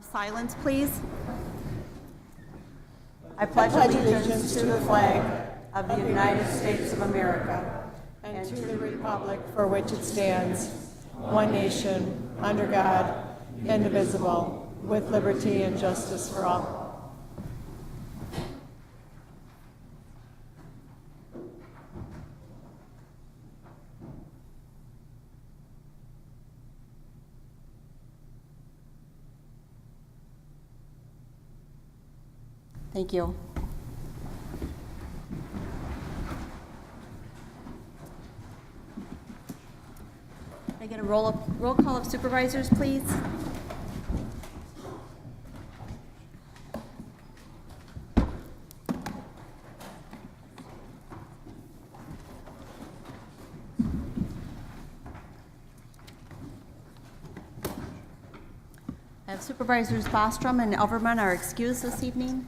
Silence, please. I pledge allegiance to the flag of the United States of America and to the republic for which it stands, one nation, under God, indivisible, with liberty and justice for all. Thank you. Can I get a roll call of supervisors, please? I have Supervisors Bostrom and Elverman are excused this evening.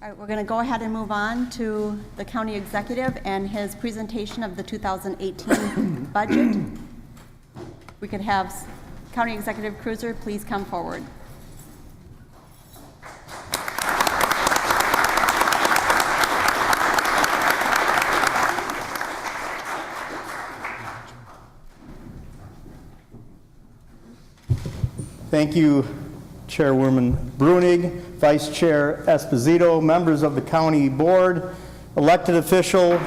All right, we're going to go ahead and move on to the county executive and his presentation of the 2018 budget. We could have County Executive Cruiser please come forward. Thank you, Chairwoman Brunig, Vice Chair Esposito, members of the County Board, elected official,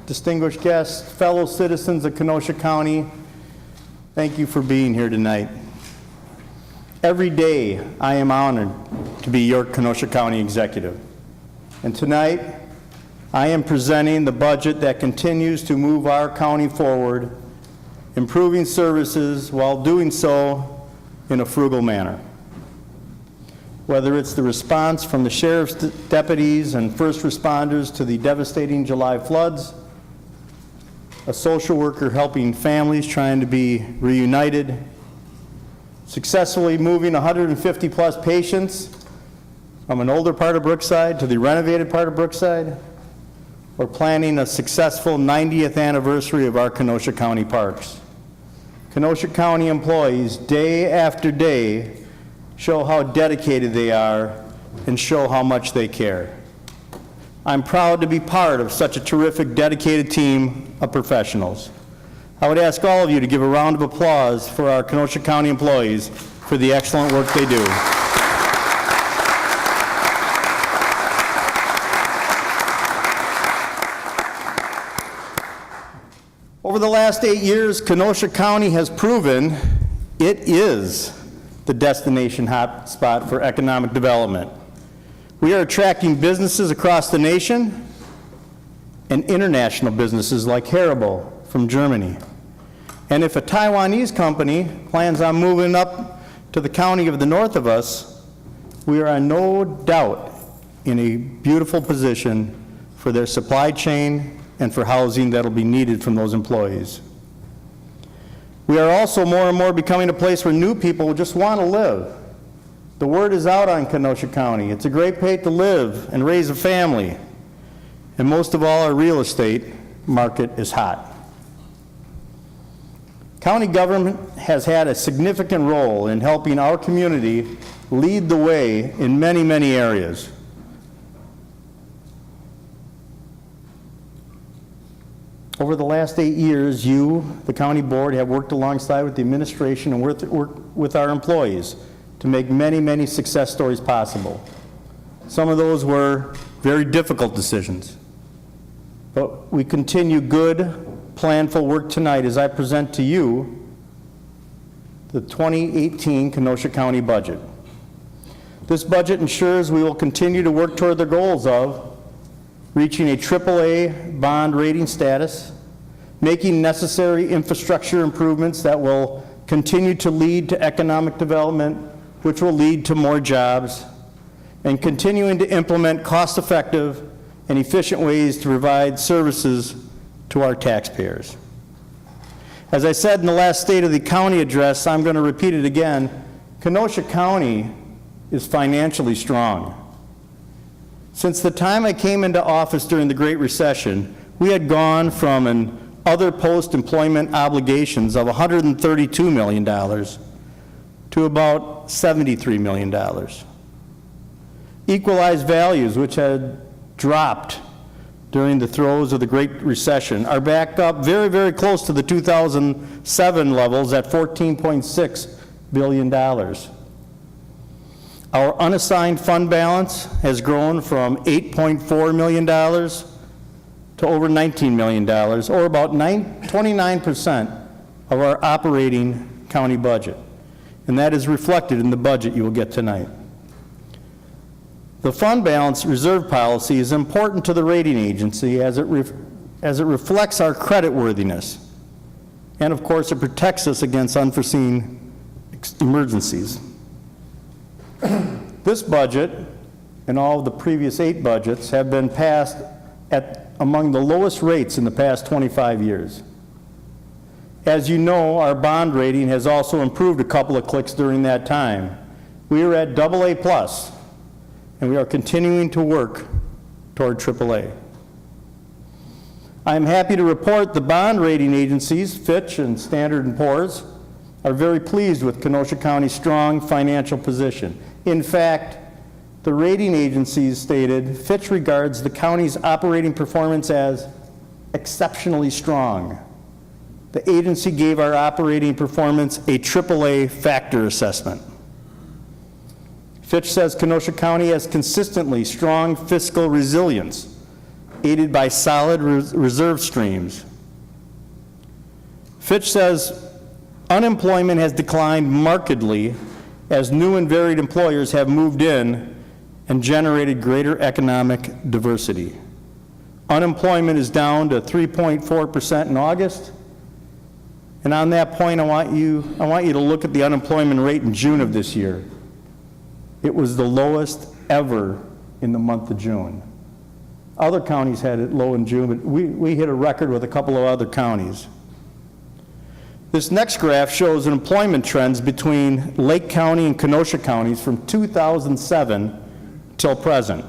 distinguished guests, fellow citizens of Kenosha County. Thank you for being here tonight. Every day, I am honored to be your Kenosha County Executive. And tonight, I am presenting the budget that continues to move our county forward, improving services while doing so in a frugal manner. Whether it's the response from the sheriff's deputies and first responders to the devastating July floods, a social worker helping families trying to be reunited, successfully moving 150 plus patients from an older part of Brookside to the renovated part of Brookside, or planning a successful 90th anniversary of our Kenosha County parks. Kenosha County employees, day after day, show how dedicated they are and show how much they care. I'm proud to be part of such a terrific, dedicated team of professionals. I would ask all of you to give a round of applause for our Kenosha County employees for the excellent work they do. Over the last 8 years, Kenosha County has proven it is the destination hotspot for economic development. We are attracting businesses across the nation and international businesses like Haribo from Germany. And if a Taiwanese company plans on moving up to the county of the north of us, we are no doubt in a beautiful position for their supply chain and for housing that will be needed from those employees. We are also more and more becoming a place where new people just want to live. The word is out on Kenosha County. It's a great place to live and raise a family. And most of all, our real estate market is hot. County government has had a significant role in helping our community lead the way in many, many areas. Over the last 8 years, you, the county board, have worked alongside with the administration and worked with our employees to make many, many success stories possible. Some of those were very difficult decisions. But we continue good, planful work tonight as I present to you the 2018 Kenosha County budget. This budget ensures we will continue to work toward the goals of reaching a AAA bond rating status, making necessary infrastructure improvements that will continue to lead to economic development, which will lead to more jobs, and continuing to implement cost-effective and efficient ways to provide services to our taxpayers. As I said in the last State of the County address, I'm going to repeat it again, Kenosha County is financially strong. Since the time I came into office during the Great Recession, we had gone from an other post-employment obligations of $132 million to about $73 million. Equalized values, which had dropped during the throes of the Great Recession, are back up very, very close to the 2007 levels at $14.6 billion. Our unassigned fund balance has grown from $8.4 million to over $19 million, or about 29% of our operating county budget. And that is reflected in the budget you will get tonight. The fund balance reserve policy is important to the rating agency as it reflects our creditworthiness. And of course, it protects us against unforeseen emergencies. This budget and all of the previous 8 budgets have been passed at among the lowest rates in the past 25 years. As you know, our bond rating has also improved a couple of clicks during that time. We are at AA+, and we are continuing to work toward AAA. I am happy to report the bond rating agencies, Fitch and Standard & Poor's, are very pleased with Kenosha County's strong financial position. In fact, the rating agencies stated Fitch regards the county's operating performance as exceptionally strong. The agency gave our operating performance a AAA factor assessment. Fitch says Kenosha County has consistently strong fiscal resilience, aided by solid reserve streams. Fitch says unemployment has declined markedly as new and varied employers have moved in and generated greater economic diversity. Unemployment is down to 3.4% in August. And on that point, I want you to look at the unemployment rate in June of this year. It was the lowest ever in the month of June. Other counties had it low in June, but we hit a record with a couple of other counties. This next graph shows employment trends between Lake County and Kenosha counties from 2007 till present.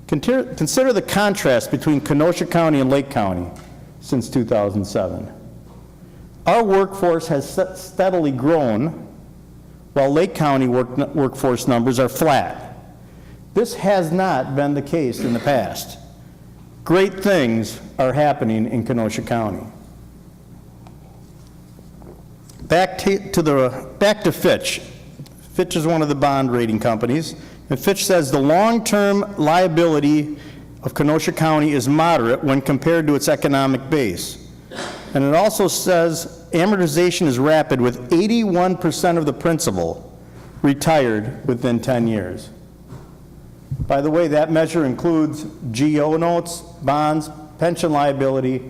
Consider the contrast between Kenosha County and Lake County since 2007. Our workforce has steadily grown, while Lake County workforce numbers are flat. This has not been the case in the past. Great things are happening in Kenosha County. Back to Fitch. Fitch is one of the bond rating companies, and Fitch says the long-term liability of Kenosha County is moderate when compared to its economic base. And it also says amortization is rapid, with 81% of the principal retired within 10 years. By the way, that measure includes GO notes, bonds, pension liability,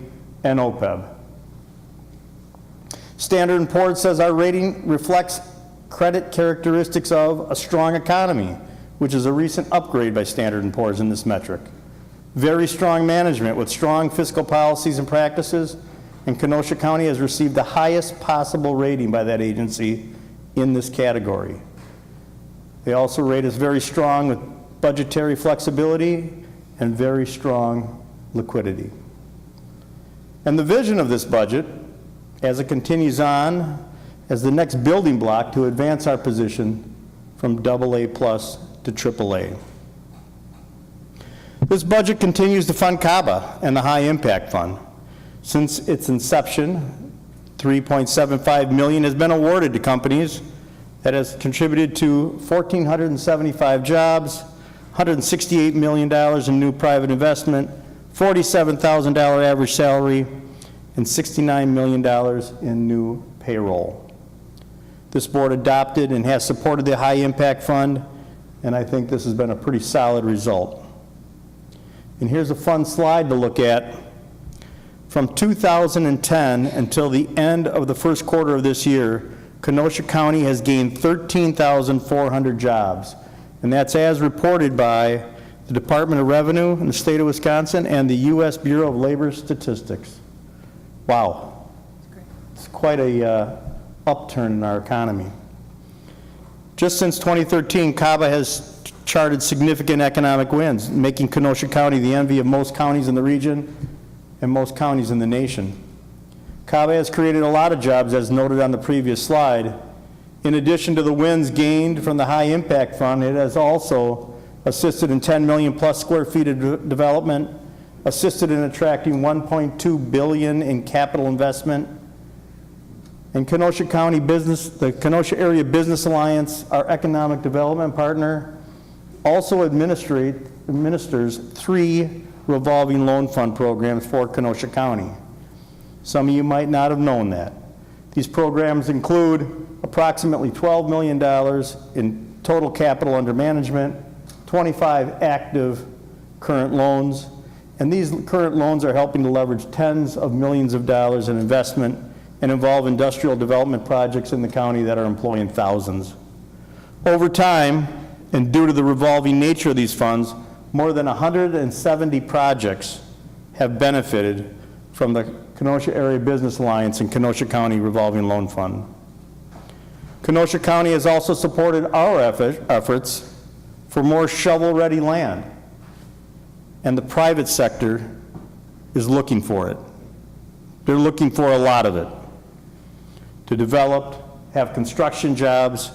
and OPEB. Standard & Poor's says our rating reflects credit characteristics of a strong economy, which is a recent upgrade by Standard & Poor's in this metric. Very strong management with strong fiscal policies and practices, and Kenosha County has received the highest possible rating by that agency in this category. They also rate us very strong with budgetary flexibility and very strong liquidity. And the vision of this budget, as it continues on, as the next building block to advance our position from AA+ to AAA. This budget continues to fund CABA and the High Impact Fund. Since its inception, $3.75 million has been awarded to companies that has contributed to 1,475 jobs, $168 million in new private investment, $47,000 average salary, and $69 million in new payroll. This board adopted and has supported the High Impact Fund, and I think this has been a pretty solid result. And here's a fun slide to look at. From 2010 until the end of the first quarter of this year, Kenosha County has gained 13,400 jobs, and that's as reported by the Department of Revenue in the state of Wisconsin and the U.S. Bureau of Labor Statistics. Wow. It's quite a upturn in our economy. Just since 2013, CABA has charted significant economic wins, making Kenosha County the envy of most counties in the region and most counties in the nation. CABA has created a lot of jobs, as noted on the previous slide. In addition to the wins gained from the High Impact Fund, it has also assisted in 10 million plus square feet of development, assisted in attracting 1.2 billion in capital investment. And Kenosha County Business, the Kenosha Area Business Alliance, our economic development partner, also administers 3 revolving loan fund programs for Kenosha County. Some of you might not have known that. These programs include approximately $12 million in total capital under management, 25 active current loans, and these current loans are helping to leverage tens of millions of dollars in investment and involve industrial development projects in the county that are employing thousands. Over time, and due to the revolving nature of these funds, more than 170 projects have benefited from the Kenosha Area Business Alliance and Kenosha County Revolving Loan Fund. Kenosha County has also supported our efforts for more shovel-ready land, and the private sector is looking for it. They're looking for a lot of it to develop, have construction jobs,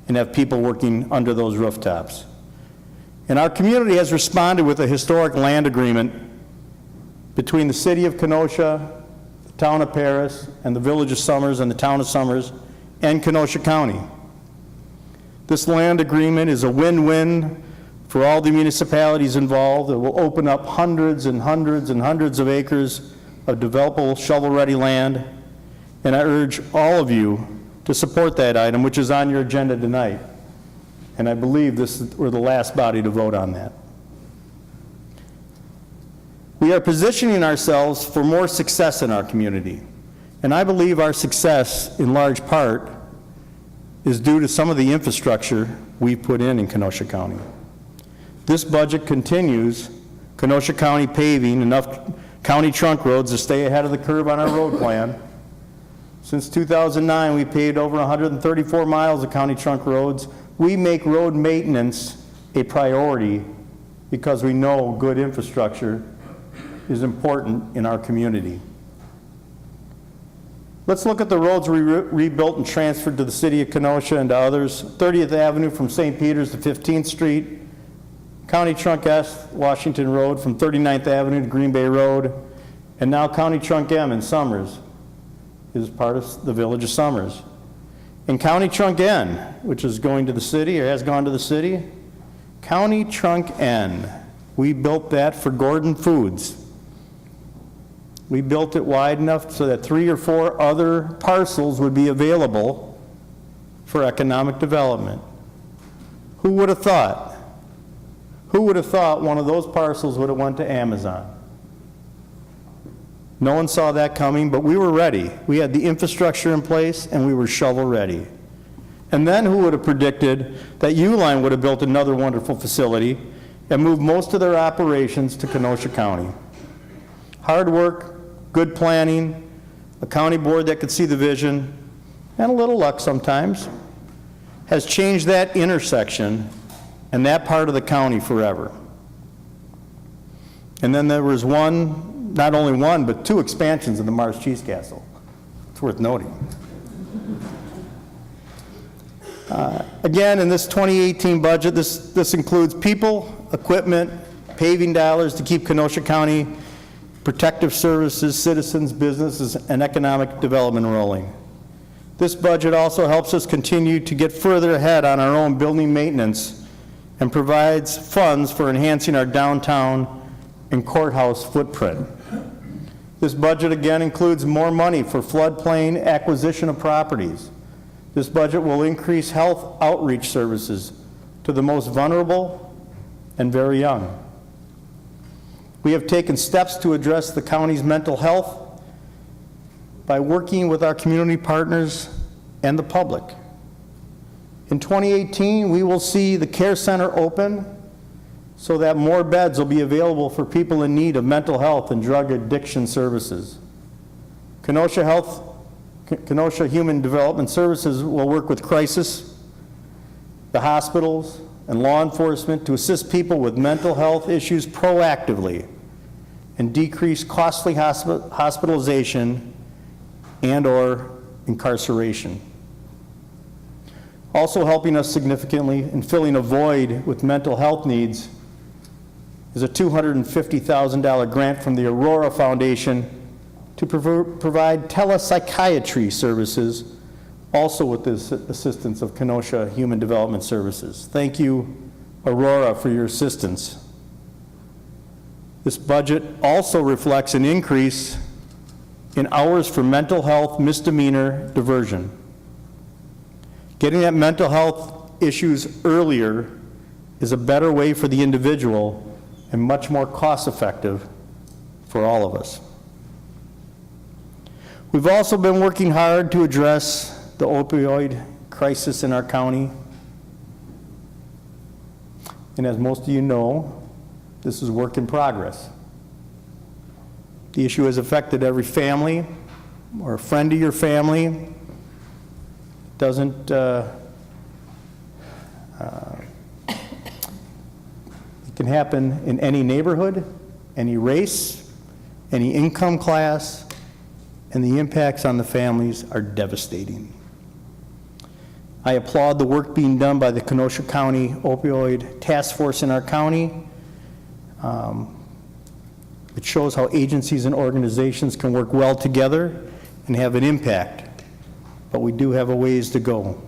and have people working under those rooftops. And our community has responded with a historic land agreement between the city of Kenosha, the town of Paris, and the village of Summers and the town of Summers, and Kenosha County. This land agreement is a win-win for all the municipalities involved. It will open up hundreds and hundreds and hundreds of acres of developable shovel-ready land, and I urge all of you to support that item, which is on your agenda tonight. And I believe we're the last body to vote on that. We are positioning ourselves for more success in our community. And I believe our success, in large part, is due to some of the infrastructure we've put in Kenosha County. This budget continues Kenosha County paving enough county trunk roads to stay ahead of the curve on our road plan. Since 2009, we paved over 134 miles of county trunk roads. We make road maintenance a priority because we know good infrastructure is important in our community. Let's look at the roads we rebuilt and transferred to the city of Kenosha and to others. 30th Avenue from St. Peters to 15th Street. County Trunk S, Washington Road from 39th Avenue to Green Bay Road. And now County Trunk M in Summers is part of the village of Summers. And County Trunk N, which is going to the city or has gone to the city. County Trunk N, we built that for Gordon Foods. We built it wide enough so that 3 or 4 other parcels would be available for economic development. Who would have thought? Who would have thought one of those parcels would have went to Amazon? No one saw that coming, but we were ready. We had the infrastructure in place, and we were shovel ready. And then who would have predicted that Uline would have built another wonderful facility and moved most of their operations to Kenosha County? Hard work, good planning, a county board that could see the vision, and a little luck sometimes, has changed that intersection and that part of the county forever. And then there was not only one, but 2 expansions of the Mars Cheese Castle. It's worth noting. Again, in this 2018 budget, this includes people, equipment, paving dollars to keep Kenosha County protective services, citizens, businesses, and economic development rolling. This budget also helps us continue to get further ahead on our own building maintenance and provides funds for enhancing our downtown and courthouse footprint. This budget again includes more money for floodplain acquisition of properties. This budget will increase health outreach services to the most vulnerable and very young. We have taken steps to address the county's mental health by working with our community partners and the public. In 2018, we will see the care center open so that more beds will be available for people in need of mental health and drug addiction services. Kenosha Human Development Services will work with crisis the hospitals, and law enforcement to assist people with mental health issues proactively and decrease costly hospitalization and/or incarceration. Also helping us significantly in filling a void with mental health needs is a $250,000 grant from the Aurora Foundation to provide telepsychiatry services, also with the assistance of Kenosha Human Development Services. Thank you, Aurora, for your assistance. This budget also reflects an increase in hours for mental health misdemeanor diversion. Getting at mental health issues earlier is a better way for the individual and much more cost-effective for all of us. We've also been working hard to address the opioid crisis in our county. And as most of you know, this is work in progress. The issue has affected every family or a friend of your family. It can happen in any neighborhood, any race, any income class, and the impacts on the families are devastating. I applaud the work being done by the Kenosha County Opioid Task Force in our county. It shows how agencies and organizations can work well together and have an impact, but we do have a ways to go.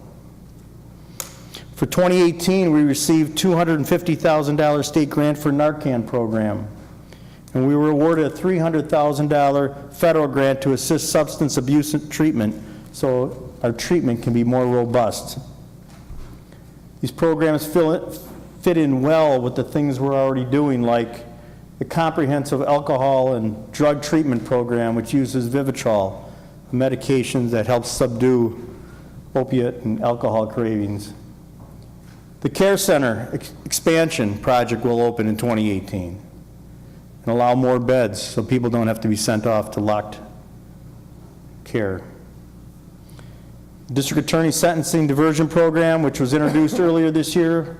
For 2018, we received $250,000 state grant for Narcan program, and we were awarded a $300,000 federal grant to assist substance abuse treatment so our treatment can be more robust. These programs fit in well with the things we're already doing, like the comprehensive alcohol and drug treatment program, which uses Vivitrol, a medication that helps subdue opiate and alcohol cravings. The Care Center expansion project will open in 2018 and allow more beds so people don't have to be sent off to locked care. District Attorney Sentencing Diversion Program, which was introduced earlier this year,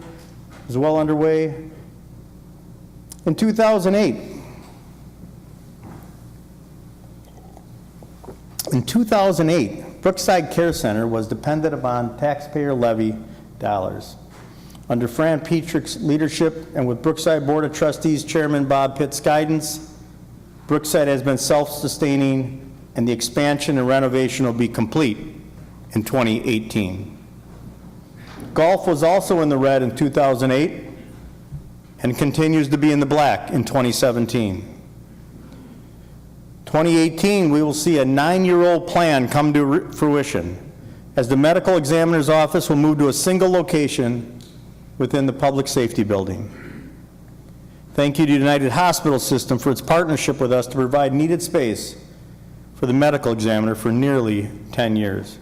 is well underway. In 2008, Brookside Care Center was dependent upon taxpayer levy dollars. Under Fran Petrick's leadership and with Brookside Board of Trustees Chairman Bob Pitt's guidance, Brookside has been self-sustaining, and the expansion and renovation will be complete in 2018. Golf was also in the red in 2008 and continues to be in the black in 2017. 2018, we will see a 9-year-old plan come to fruition as the medical examiner's office will move to a single location within the public safety building. Thank you to United Hospital System for its partnership with us to provide needed space for the medical examiner for nearly 10 years.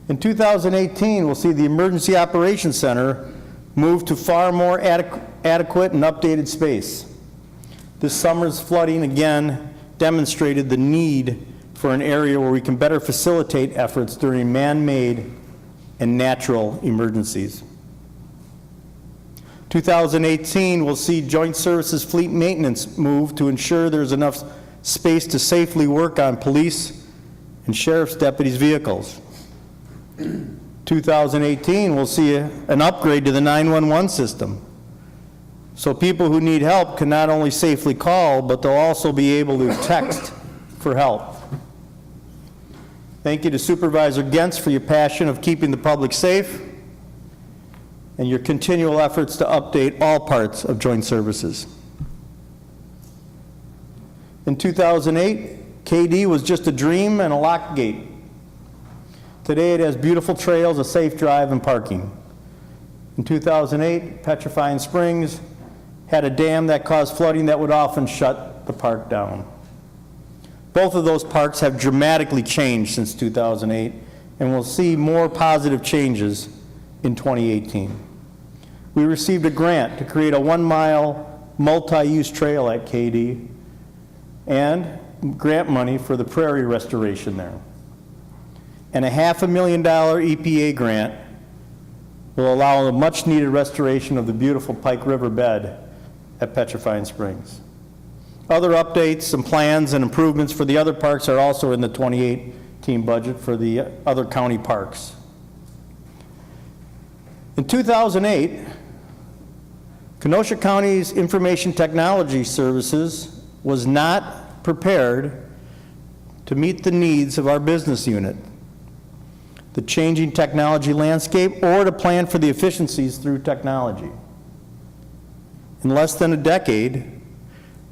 In 2018, we'll see the Emergency Operations Center move to far more adequate and updated space. This summer's flooding again demonstrated the need for an area where we can better facilitate efforts during man-made and natural emergencies. 2018 will see Joint Services Fleet Maintenance move to ensure there's enough space to safely work on police and sheriff's deputies' vehicles. 2018 will see an upgrade to the 911 system, so people who need help can not only safely call, but they'll also be able to text for help. Thank you to Supervisor Gentz for your passion of keeping the public safe and your continual efforts to update all parts of Joint Services. In 2008, KD was just a dream and a locked gate. Today it has beautiful trails, a safe drive, and parking. In 2008, Petrifying Springs had a dam that caused flooding that would often shut the park down. Both of those parks have dramatically changed since 2008, and we'll see more positive changes in 2018. We received a grant to create a 1-mile multi-use trail at KD and grant money for the prairie restoration there, and a $500,000 EPA grant will allow a much-needed restoration of the beautiful Pike River bed at Petrifying Springs. Other updates and plans and improvements for the other parks are also in the 2018 budget for the other county parks. In 2008, Kenosha County's Information Technology Services was not prepared to meet the needs of our business unit, the changing technology landscape, or to plan for the efficiencies through technology. In less than a decade,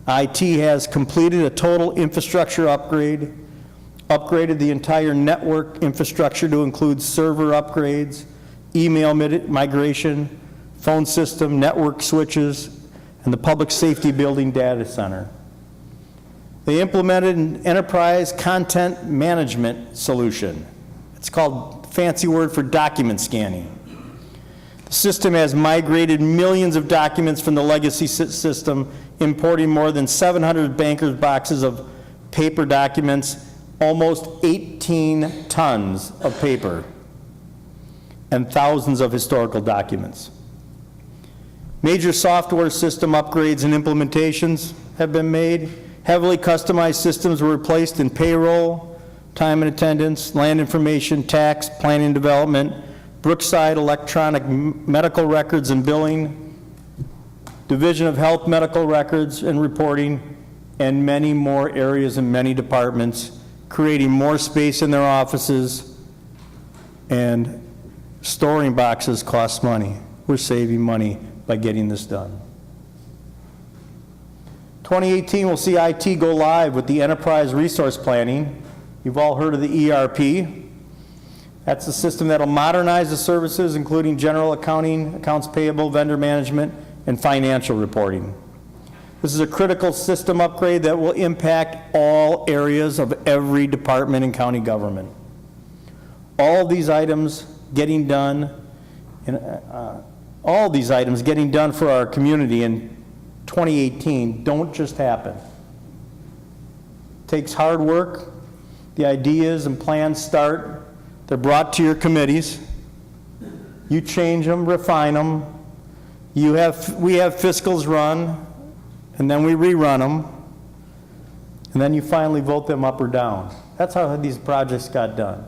IT has completed a total infrastructure upgrade, upgraded the entire network infrastructure to include server upgrades, email migration, phone system, network switches, and the public safety building data center. They implemented an enterprise content management solution. It's called, fancy word for document scanning. The system has migrated millions of documents from the legacy system, importing more than 700 bankers' boxes of paper documents, almost 18 tons of paper, and thousands of historical documents. Major software system upgrades and implementations have been made. Heavily customized systems were replaced in payroll, time and attendance, land information, tax, planning and development, Brookside electronic medical records and billing, Division of Health medical records and reporting, and many more areas and many departments, creating more space in their offices, and storing boxes costs money. We're saving money by getting this done. 2018 will see IT go live with the enterprise resource planning. You've all heard of the ERP. That's the system that will modernize the services, including general accounting, accounts payable, vendor management, and financial reporting. This is a critical system upgrade that will impact all areas of every department in county government. All these items getting done, all these items getting done for our community in 2018 don't just happen. It takes hard work. The ideas and plans start. They're brought to your committees. You change them, refine them. We have fiscals run, and then we rerun them, and then you finally vote them up or down. That's how these projects got done.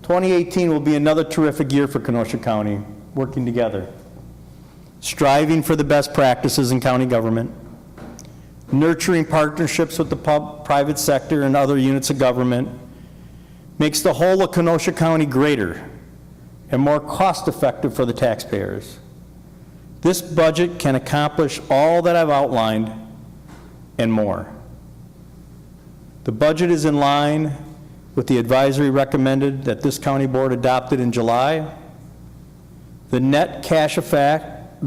2018 will be another terrific year for Kenosha County, working together, striving for the best practices in county government, nurturing partnerships with the private sector and other units of government, makes the whole of Kenosha County greater and more cost-effective for the taxpayers. This budget can accomplish all that I've outlined and more. The budget is in line with the advisory recommended that this county board adopted in July. The net cash effect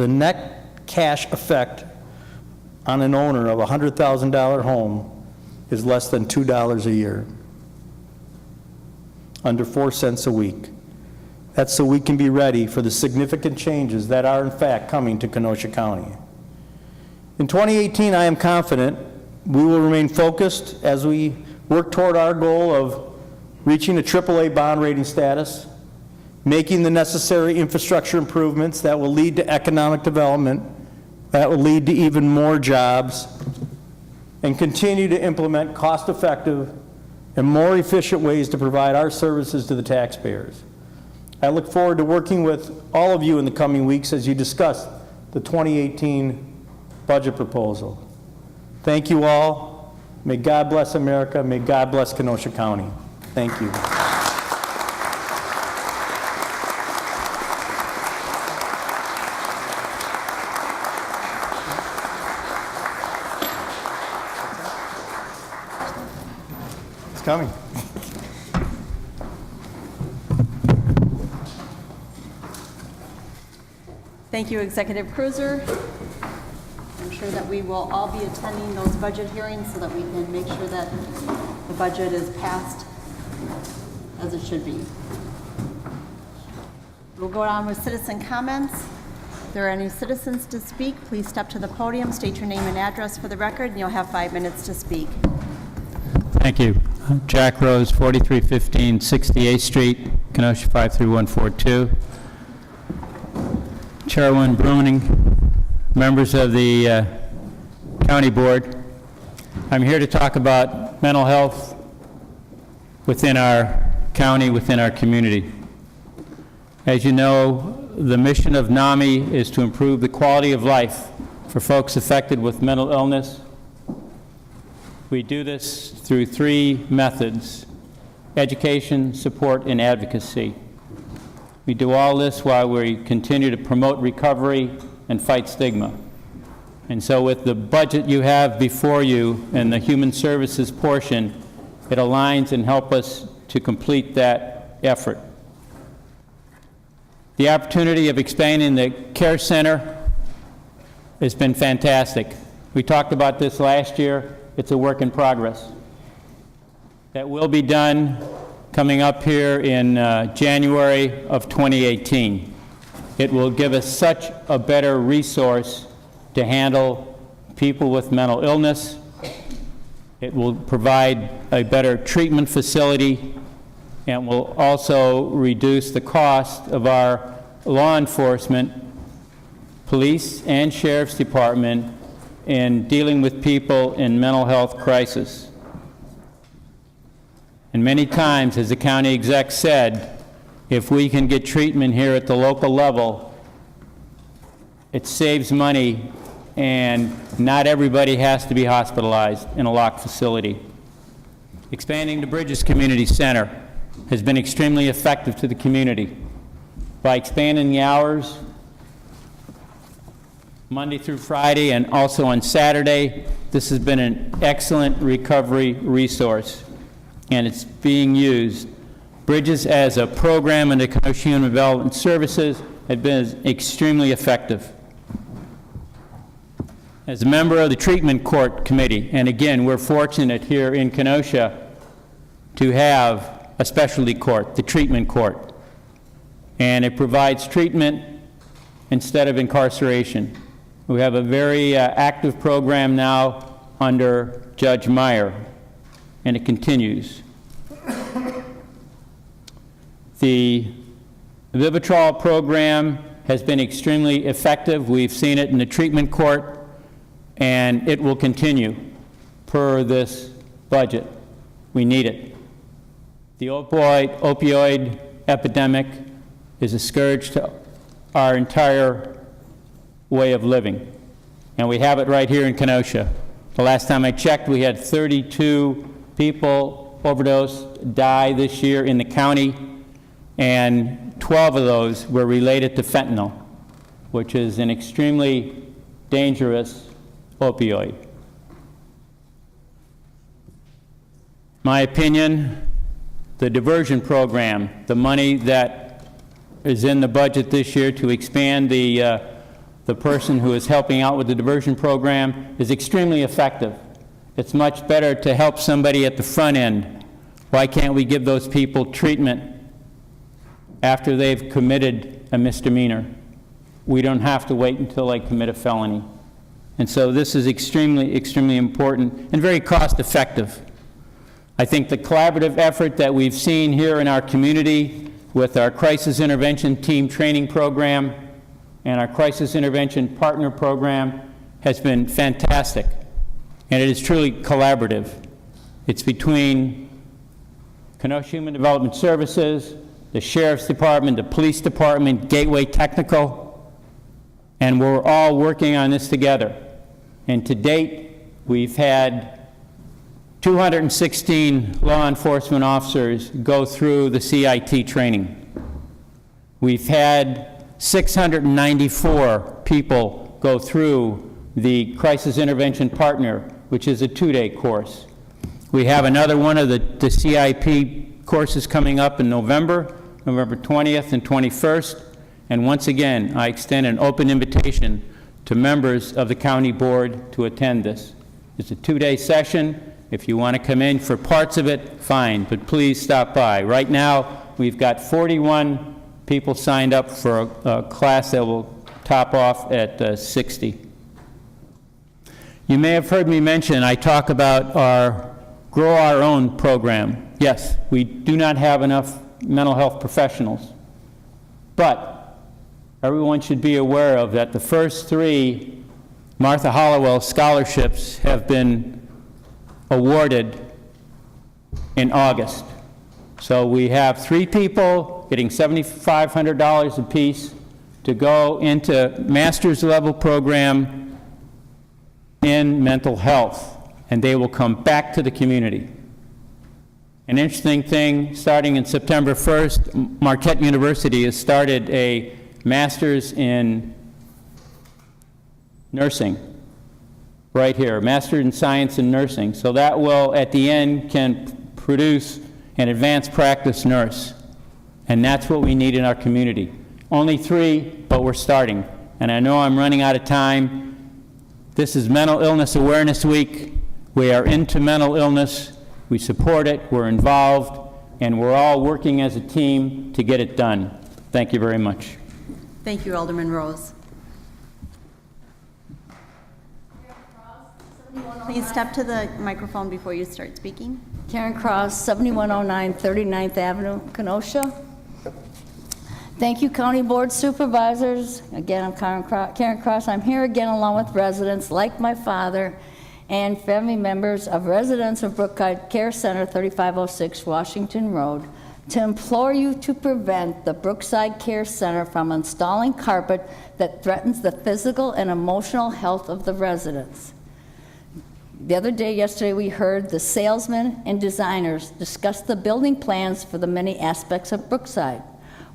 on an owner of a $100,000 home is less than $2 a year, under 4 cents a week. That's so we can be ready for the significant changes that are in fact coming to Kenosha County. In 2018, I am confident we will remain focused as we work toward our goal of reaching a AAA bond rating status, making the necessary infrastructure improvements that will lead to economic development, that will lead to even more jobs, and continue to implement cost-effective and more efficient ways to provide our services to the taxpayers. I look forward to working with all of you in the coming weeks as you discuss the 2018 budget proposal. Thank you all. May God bless America. May God bless Kenosha County. Thank you. It's coming. Thank you, Executive Cruiser. I'm sure that we will all be attending those budget hearings so that we can make sure that the budget is passed as it should be. We'll go on with citizen comments. If there are any citizens to speak, please step to the podium, state your name and address for the record, and you'll have 5 minutes to speak. Thank you. Jack Rose, 4315 68th Street, Kenosha 53142. Chairwoman Bruning, members of the County Board, I'm here to talk about mental health within our county, within our community. As you know, the mission of NAMI is to improve the quality of life for folks affected with mental illness. We do this through 3 methods: education, support, and advocacy. We do all this while we continue to promote recovery and fight stigma. And so with the budget you have before you and the human services portion, it aligns and helps us to complete that effort. The opportunity of expanding the care center has been fantastic. We talked about this last year. It's a work in progress. That will be done coming up here in January of 2018. It will give us such a better resource to handle people with mental illness. It will provide a better treatment facility and will also reduce the cost of our law enforcement, police and sheriff's department in dealing with people in mental health crisis. And many times, as the county exec said, if we can get treatment here at the local level, it saves money and not everybody has to be hospitalized in a locked facility. Expanding the Bridges Community Center has been extremely effective to the community. By expanding the hours, Monday through Friday and also on Saturday, this has been an excellent recovery resource, and it's being used. Bridges as a program in the Kenosha Human Development Services has been extremely effective. As a member of the Treatment Court Committee, and again, we're fortunate here in Kenosha to have a specialty court, the Treatment Court, and it provides treatment instead of incarceration. We have a very active program now under Judge Meyer, and it continues. The Vivitrol program has been extremely effective. We've seen it in the treatment court, and it will continue per this budget. We need it. The opioid epidemic is a scourge to our entire way of living, and we have it right here in Kenosha. The last time I checked, we had 32 people overdose die this year in the county, and 12 of those were related to fentanyl, which is an extremely dangerous opioid. My opinion, the diversion program, the money that is in the budget this year to expand the person who is helping out with the diversion program is extremely effective. It's much better to help somebody at the front end. Why can't we give those people treatment after they've committed a misdemeanor? We don't have to wait until they commit a felony. And so this is extremely, extremely important and very cost effective. I think the collaborative effort that we've seen here in our community with our crisis intervention team training program and our crisis intervention partner program has been fantastic. And it is truly collaborative. It's between Kenosha Human Development Services, the Sheriff's Department, the Police Department, Gateway Technical, and we're all working on this together. And to date, we've had 216 law enforcement officers go through the CIT training. We've had 694 people go through the Crisis Intervention Partner, which is a 2-day course. We have another one of the CIP courses coming up in November 20th and 21st. And once again, I extend an open invitation to members of the county board to attend this. It's a 2-day session. If you want to come in for parts of it, fine, but please stop by. Right now, we've got 41 people signed up for a class that will top off at 60. You may have heard me mention, I talk about our grow our own program. Yes, we do not have enough mental health professionals, but everyone should be aware of that the first 3 Martha Hollowell scholarships have been awarded in August. So we have 3 people getting $7,500 apiece to go into master's level program in mental health, and they will come back to the community. An interesting thing, starting in September 1st, Marquette University has started a master's in nursing, right here, Master in Science in Nursing. So that will, at the end, can produce an advanced practice nurse. And that's what we need in our community. Only 3, but we're starting. And I know I'm running out of time. This is Mental Illness Awareness Week. We are into mental illness. We support it, we're involved, and we're all working as a team to get it done. Thank you very much. Thank you, Alderman Rose. Please step to the microphone before you start speaking. Karen Cross, 7109 39th Avenue, Kenosha. Thank you, County Board Supervisors. Again, I'm Karen Cross. I'm here again along with residents like my father and family members of residents of Brookside Care Center, 3506 Washington Road, to implore you to prevent the Brookside Care Center from installing carpet that threatens the physical and emotional health of the residents. Yesterday, we heard the salesmen and designers discuss the building plans for the many aspects of Brookside.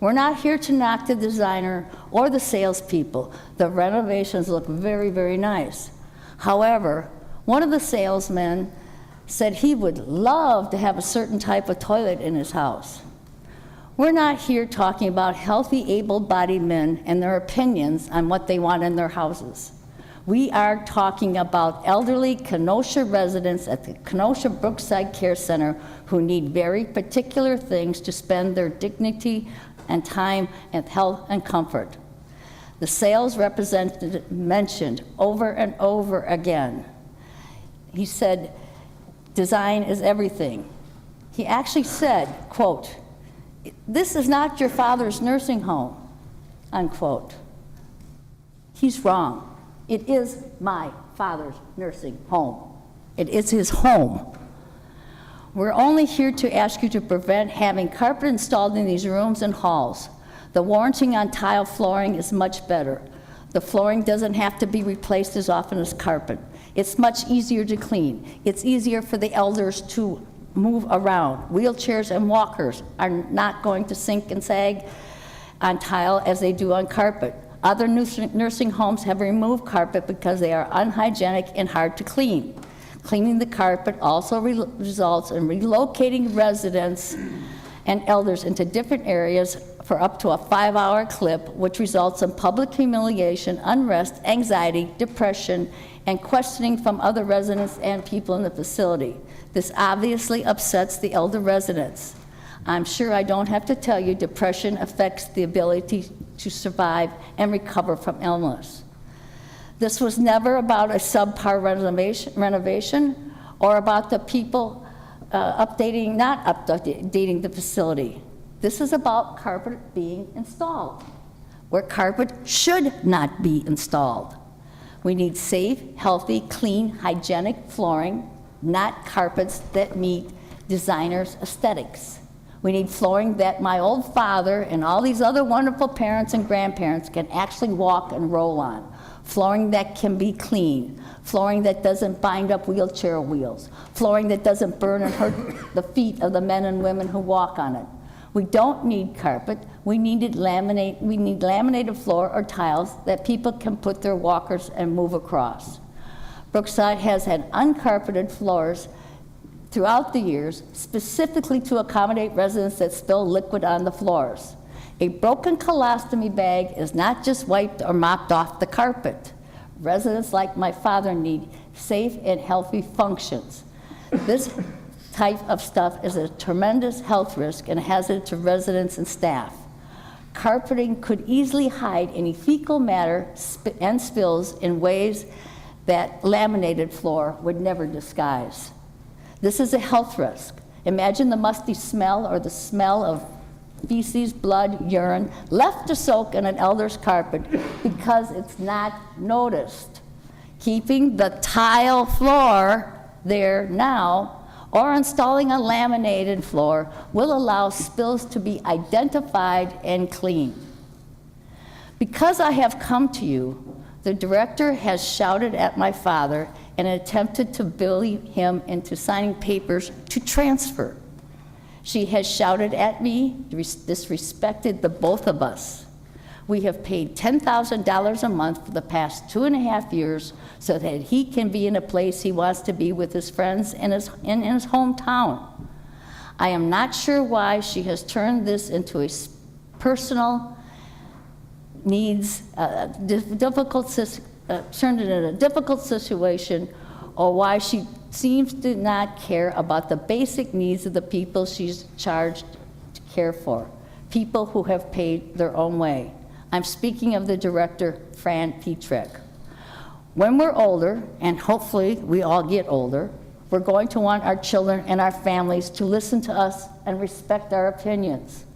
We're not here to knock the designer or the salespeople. The renovations look very, very nice. However, one of the salesmen said he would love to have a certain type of toilet in his house. We're not here talking about healthy, able-bodied men and their opinions on what they want in their houses. We are talking about elderly Kenosha residents at the Kenosha Brookside Care Center who need very particular things to spend their dignity and time and health and comfort. The sales representative mentioned over and over again. He said, design is everything. He actually said, quote, "This is not your father's nursing home," unquote. He's wrong. It is my father's nursing home. It is his home. We're only here to ask you to prevent having carpet installed in these rooms and halls. The warranty on tile flooring is much better. The flooring doesn't have to be replaced as often as carpet. It's much easier to clean. It's easier for the elders to move around. Wheelchairs and walkers are not going to sink and sag on tile as they do on carpet. Other nursing homes have removed carpet because they are unhygienic and hard to clean. Cleaning the carpet also results in relocating residents and elders into different areas for up to a 5-hour clip, which results in public humiliation, unrest, anxiety, depression, and questioning from other residents and people in the facility. This obviously upsets the elder residents. I'm sure I don't have to tell you depression affects the ability to survive and recover from illness. This was never about a subpar renovation or about the people not updating the facility. This is about carpet being installed, where carpet should not be installed. We need safe, healthy, clean, hygienic flooring, not carpets that meet designers' aesthetics. We need flooring that my old father and all these other wonderful parents and grandparents can actually walk and roll on. Flooring that can be clean. Flooring that doesn't bind up wheelchair wheels. Flooring that doesn't burn and hurt the feet of the men and women who walk on it. We don't need carpet. We need laminated floor or tiles that people can put their walkers and move across. Brookside has had uncarpeted floors throughout the years, specifically to accommodate residents that spill liquid on the floors. A broken colostomy bag is not just wiped or mopped off the carpet. Residents like my father need safe and healthy functions. This type of stuff is a tremendous health risk and a hazard to residents and staff. Carpeting could easily hide any fecal matter and spills in ways that laminated floor would never disguise. This is a health risk. Imagine the musty smell or the smell of feces, blood, urine left to soak in an elder's carpet because it's not noticed. Keeping the tile floor there now or installing a laminated floor will allow spills to be identified and cleaned. Because I have come to you, the director has shouted at my father and attempted to bully him into signing papers to transfer. She has shouted at me, disrespected the both of us. We have paid $10,000 a month for the past 2.5 years so that he can be in a place he wants to be with his friends in his hometown. I am not sure why she has turned this into a personal needs, turned it into a difficult situation, or why she seems to not care about the basic needs of the people she's charged to care for, people who have paid their own way. I'm speaking of the director, Fran Petrick. When we're older, and hopefully we all get older, we're going to want our children and our families to listen to us and respect our opinions.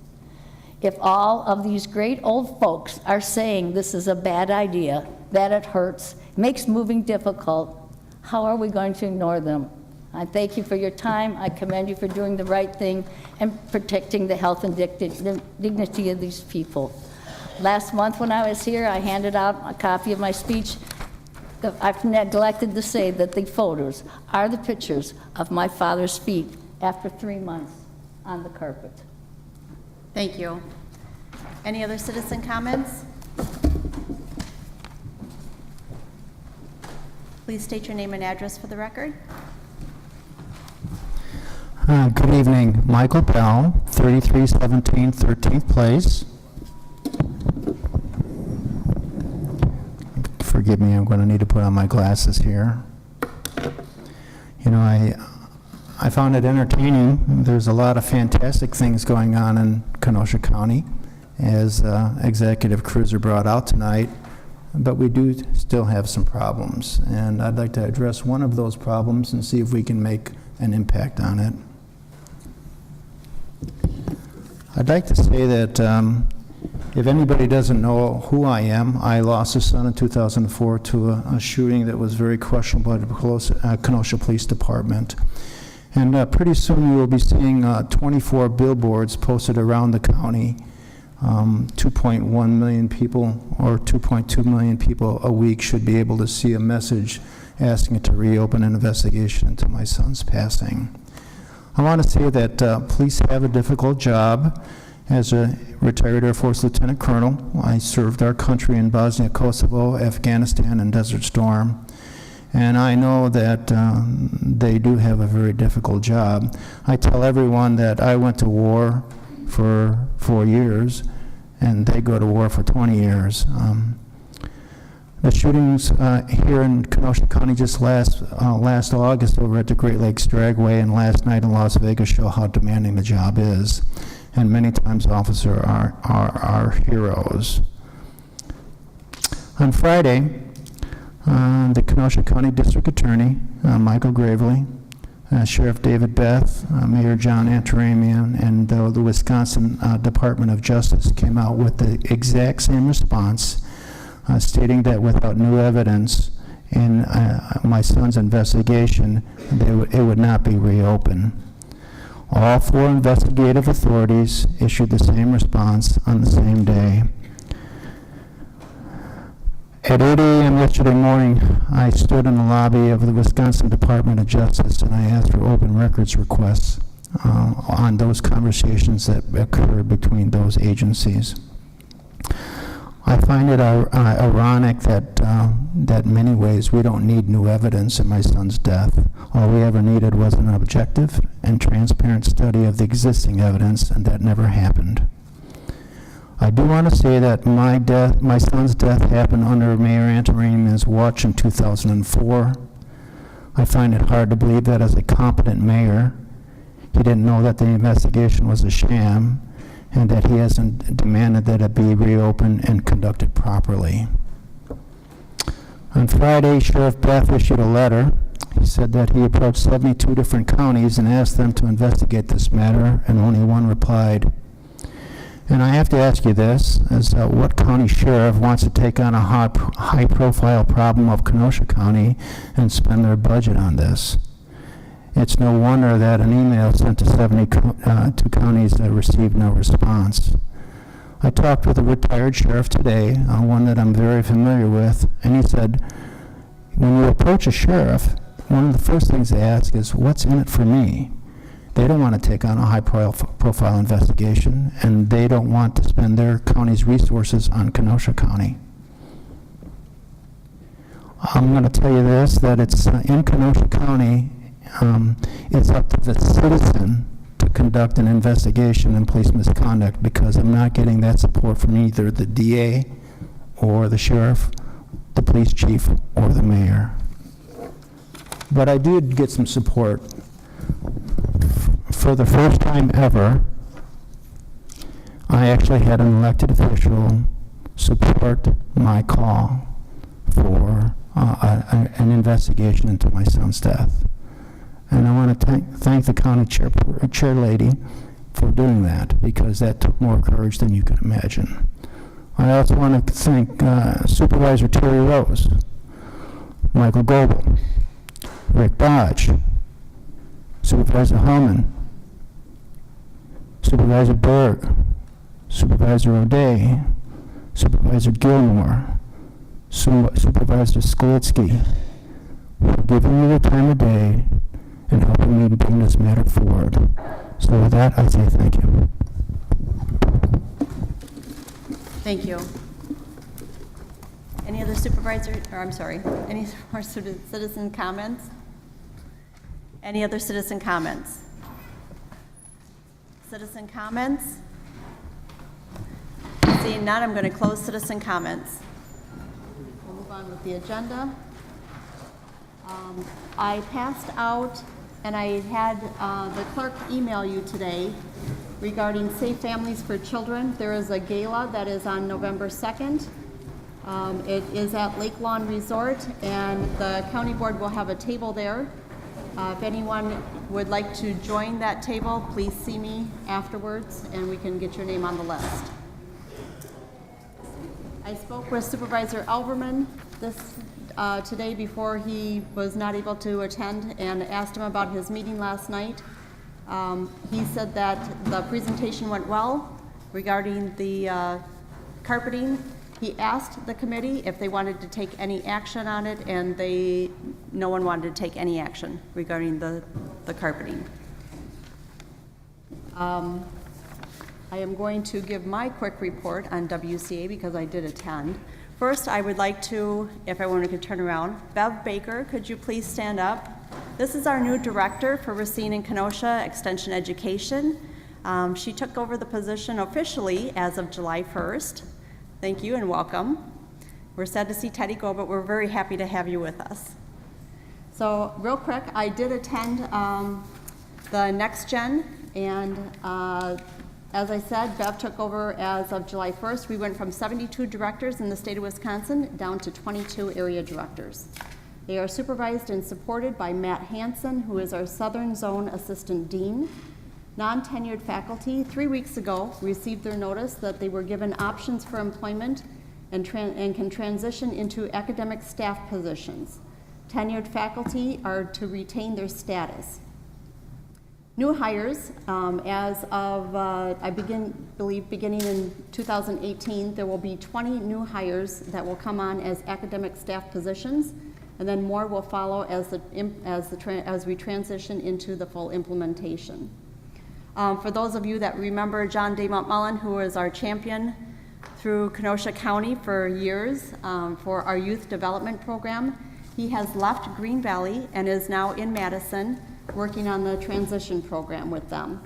If all of these great old folks are saying this is a bad idea, that it hurts, makes moving difficult, how are we going to ignore them? I thank you for your time. I commend you for doing the right thing and protecting the health and dignity of these people. Last month when I was here, I handed out a copy of my speech. I've neglected to say that the photos are the pictures of my father's feet after 3 months on the carpet. Thank you. Any other citizen comments? Please state your name and address for the record. Good evening. Michael Bell, 3317 13th Place. Forgive me, I'm going to need to put on my glasses here. You know, I found it entertaining. There's a lot of fantastic things going on in Kenosha County, as Executive Cruiser brought out tonight, but we do still have some problems, and I'd like to address one of those problems and see if we can make an impact on it. I'd like to say that if anybody doesn't know who I am, I lost a son in 2004 to a shooting that was very questionable by the Kenosha Police Department. And pretty soon you will be seeing 24 billboards posted around the county. 2.1 million people or 2.2 million people a week should be able to see a message asking it to reopen an investigation into my son's passing. I want to say that police have a difficult job. As a retired Air Force Lieutenant Colonel, I served our country in Bosnia, Kosovo, Afghanistan, and Desert Storm. And I know that they do have a very difficult job. I tell everyone that I went to war for 4 years, and they go to war for 20 years. The shootings here in Kenosha County just last August over at the Great Lakes Dragway and last night in Las Vegas show how demanding the job is. And many times officers are heroes. On Friday, the Kenosha County District Attorney, Michael Gravely, Sheriff David Beth, Mayor John Antaramian, and the Wisconsin Department of Justice came out with the exact same response, stating that without new evidence in my son's investigation, it would not be reopened. All 4 investigative authorities issued the same response on the same day. At 8 a.m. yesterday morning, I stood in the lobby of the Wisconsin Department of Justice and I asked for open records requests on those conversations that occurred between those agencies. I find it ironic that in many ways we don't need new evidence in my son's death. All we ever needed was an objective and transparent study of the existing evidence, and that never happened. I do want to say that my son's death happened under Mayor Antaramian's watch in 2004. I find it hard to believe that as a competent mayor, he didn't know that the investigation was a sham and that he hasn't demanded that it be reopened and conducted properly. On Friday, Sheriff Beth issued a letter. He said that he approached 72 different counties and asked them to investigate this matter, and only one replied. And I have to ask you this, is what county sheriff wants to take on a high-profile problem of Kenosha County and spend their budget on this? It's no wonder that an email sent to 72 counties that received no response. I talked with a retired sheriff today, one that I'm very familiar with, and he said, when you approach a sheriff, one of the first things they ask is, what's in it for me? They don't want to take on a high-profile investigation, and they don't want to spend their county's resources on Kenosha County. I'm going to tell you this, that it's in Kenosha County, it's up to the citizen to conduct an investigation in police misconduct, because I'm not getting that support from either the DA or the sheriff, the police chief, or the mayor. But I did get some support. For the first time ever, I actually had an elected official support my call for an investigation into my son's death. And I want to thank the county chair lady for doing that, because that took more courage than you can imagine. I also want to thank Supervisor Terry Rose, Michael Goebel, Rick Dodge, Supervisor Hellman, Supervisor Berg, Supervisor O'Day, Supervisor Gilmore, Supervisor Skolitsky, for giving me the time of day and helping me to bring this matter forward. So with that, I say thank you. Thank you. Any other any more citizen comments? Any other citizen comments? Citizen comments? Seeing none, I'm going to close citizen comments. We'll move on with the agenda. I passed out, and I had the clerk email you today regarding Safe Families for Children. There is a gala that is on November 2nd. It is at Lake Lawn Resort, and the county board will have a table there. If anyone would like to join that table, please see me afterwards, and we can get your name on the list. I spoke with Supervisor Alberman today before he was not able to attend, and asked him about his meeting last night. He said that the presentation went well regarding the carpeting. He asked the committee if they wanted to take any action on it, and no one wanted to take any action regarding the carpeting. I am going to give my quick report on WCA because I did attend. First, I would like to, if everyone could turn around, Bev Baker, could you please stand up? This is our new director for Racine and Kenosha Extension Education. She took over the position officially as of July 1st. Thank you and welcome. We're sad to see Teddy go, but we're very happy to have you with us. So real quick, I did attend the Next Gen, and as I said, Bev took over as of July 1st. We went from 72 directors in the state of Wisconsin down to 22 area directors. They are supervised and supported by Matt Hansen, who is our Southern Zone Assistant Dean. Non-tenured faculty, 3 weeks ago, received their notice that they were given options for employment and can transition into academic staff positions. Tenured faculty are to retain their status. New hires, as of, beginning in 2018, there will be 20 new hires that will come on as academic staff positions, and then more will follow as we transition into the full implementation. For those of you that remember John Day Montmullen, who was our champion through Kenosha County for years for our youth development program, he has left Green Valley and is now in Madison working on the transition program with them.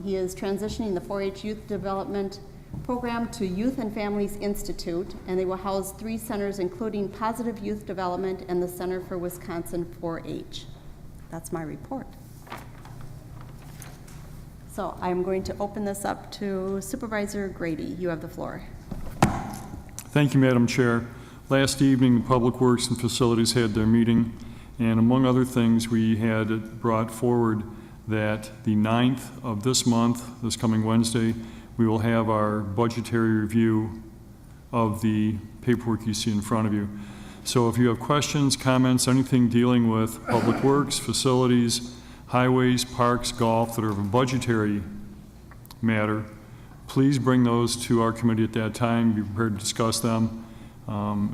He is transitioning the 4-H youth development program to Youth and Families Institute, and they will house 3 centers, including Positive Youth Development and the Center for Wisconsin 4-H. That's my report. So I'm going to open this up to Supervisor Grady. You have the floor. Thank you, Madam Chair. Last evening, the Public Works and Facilities had their meeting, And among other things, we had brought forward that the 9th of this month, this coming Wednesday, we will have our budgetary review of the paperwork you see in front of you. So if you have questions, comments, anything dealing with public works, facilities, highways, parks, golf that are of a budgetary matter, please bring those to our committee at that time. Be prepared to discuss them.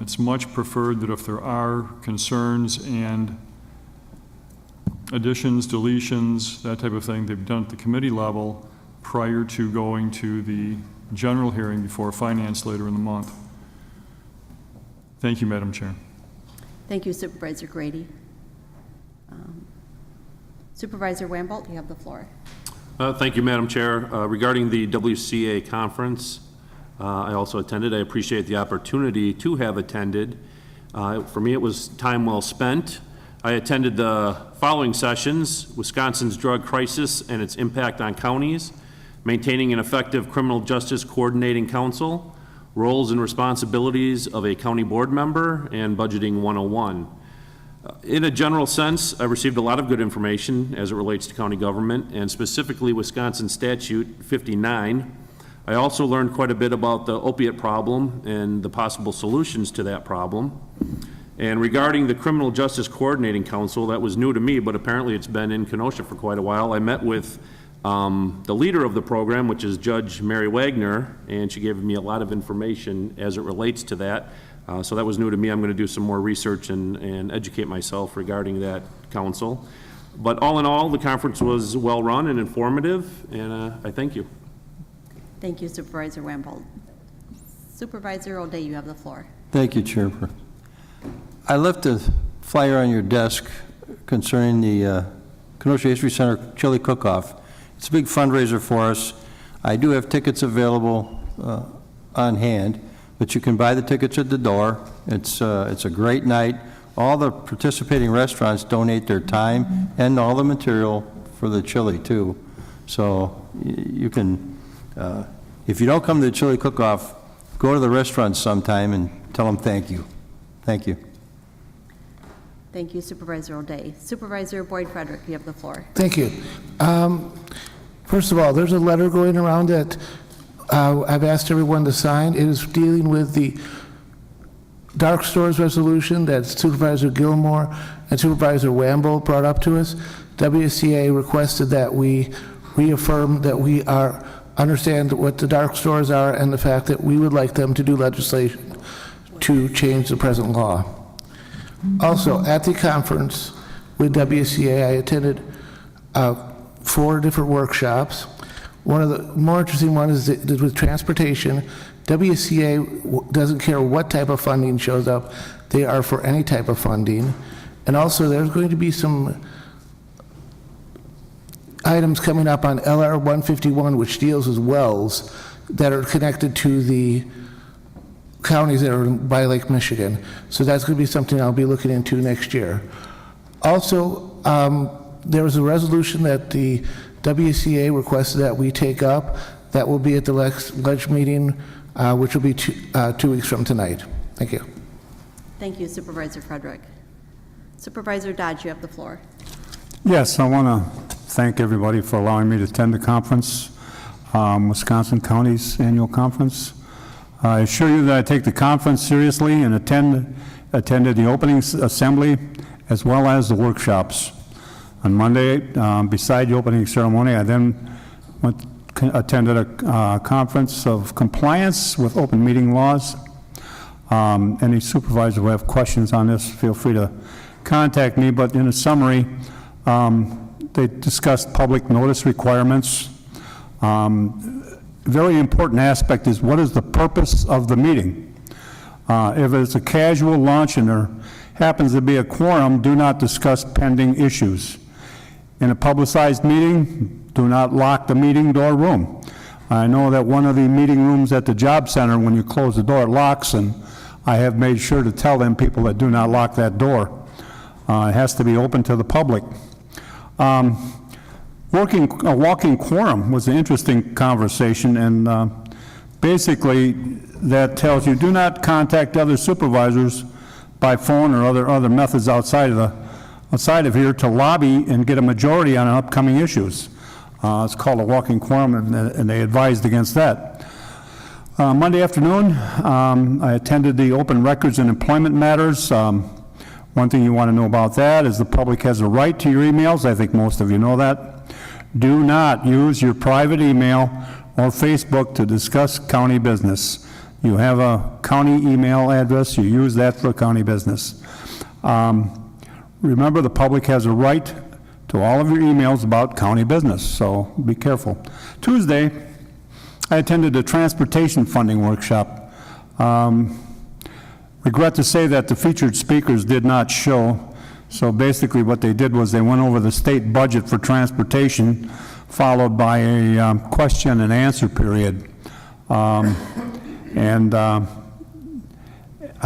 It's much preferred that if there are concerns and additions, deletions, that type of thing, they've done at the committee level prior to going to the general hearing before finance later in the month. Thank you, Madam Chair. Thank you, Supervisor Grady. Supervisor Wambolt, you have the floor. Thank you, Madam Chair. Regarding the WCA conference, I also attended. I appreciate the opportunity to have attended. For me, it was time well spent. I attended the following sessions: Wisconsin's drug crisis and its impact on counties, maintaining an effective criminal justice coordinating council, roles and responsibilities of a county board member, and budgeting 101. In a general sense, I received a lot of good information as it relates to county government, and specifically Wisconsin Statute 59. I also learned quite a bit about the opiate problem and the possible solutions to that problem. And regarding the Criminal Justice Coordinating Council, that was new to me, but apparently it's been in Kenosha for quite a while. I met with the leader of the program, which is Judge Mary Wagner, and she gave me a lot of information as it relates to that. So that was new to me. I'm going to do some more research and educate myself regarding that council. But all in all, the conference was well run and informative, and I thank you. Thank you, Supervisor Wambold. Supervisor O'Day, you have the floor. Thank you, Chairperson. I left a flyer on your desk concerning the Kenosha History Center Chili Cook-Off. It's a big fundraiser for us. I do have tickets available on hand, but you can buy the tickets at the door. It's a great night. All the participating restaurants donate their time and all the material for the chili too. So you can, if you don't come to the chili cook-off, go to the restaurant sometime and tell them thank you. Thank you. Thank you, Supervisor O'Day. Supervisor Boyd Frederick, you have the floor. Thank you. First of all, there's a letter going around that I've asked everyone to sign. It is dealing with the dark stores resolution that Supervisor Gilmore and Supervisor Wamble brought up to us. WCA requested that we reaffirm that we understand what the dark stores are and the fact that we would like them to do legislation to change the present law. Also, at the conference with WCA, I attended 4 different workshops. One of the more interesting ones is with transportation. WCA doesn't care what type of funding shows up. They are for any type of funding. And also, there's going to be some items coming up on LR 151, which deals with wells that are connected to the counties that are by Lake Michigan. So that's going to be something I'll be looking into next year. Also, there was a resolution that the WCA requested that we take up. That will be at the ledge meeting, which will be 2 weeks from tonight. Thank you. Thank you, Supervisor Frederick. Supervisor Dodge, you have the floor. Yes, I want to thank everybody for allowing me to attend the conference, Wisconsin County's annual conference. I assure you that I take the conference seriously and attended the opening assembly as well as the workshops. On Monday, beside the opening ceremony, I then attended a conference of compliance with open meeting laws. Any supervisor who have questions on this, feel free to contact me, but in a summary, they discussed public notice requirements. Very important aspect is what is the purpose of the meeting. If it's a casual lunch and there happens to be a quorum, do not discuss pending issues. In a publicized meeting, do not lock the meeting door room. I know that one of the meeting rooms at the job center, when you close the door, it locks, and I have made sure to tell them people that do not lock that door. It has to be open to the public. Walking quorum was an interesting conversation, and basically that tells you do not contact other supervisors by phone or other methods outside of outside of here to lobby and get a majority on upcoming issues. It's called a walking quorum, and they advised against that. Monday afternoon, I attended the Open Records and Employment Matters. One thing you want to know about that is the public has a right to your emails. I think most of you know that. Do not use your private email or Facebook to discuss county business. You have a county email address, you use that for county business. Remember, the public has a right to all of your emails about county business, so be careful. Tuesday, I attended a transportation funding workshop. Regret to say that the featured speakers did not show, so basically what they did was they went over the state budget for transportation, followed by a question and answer period. I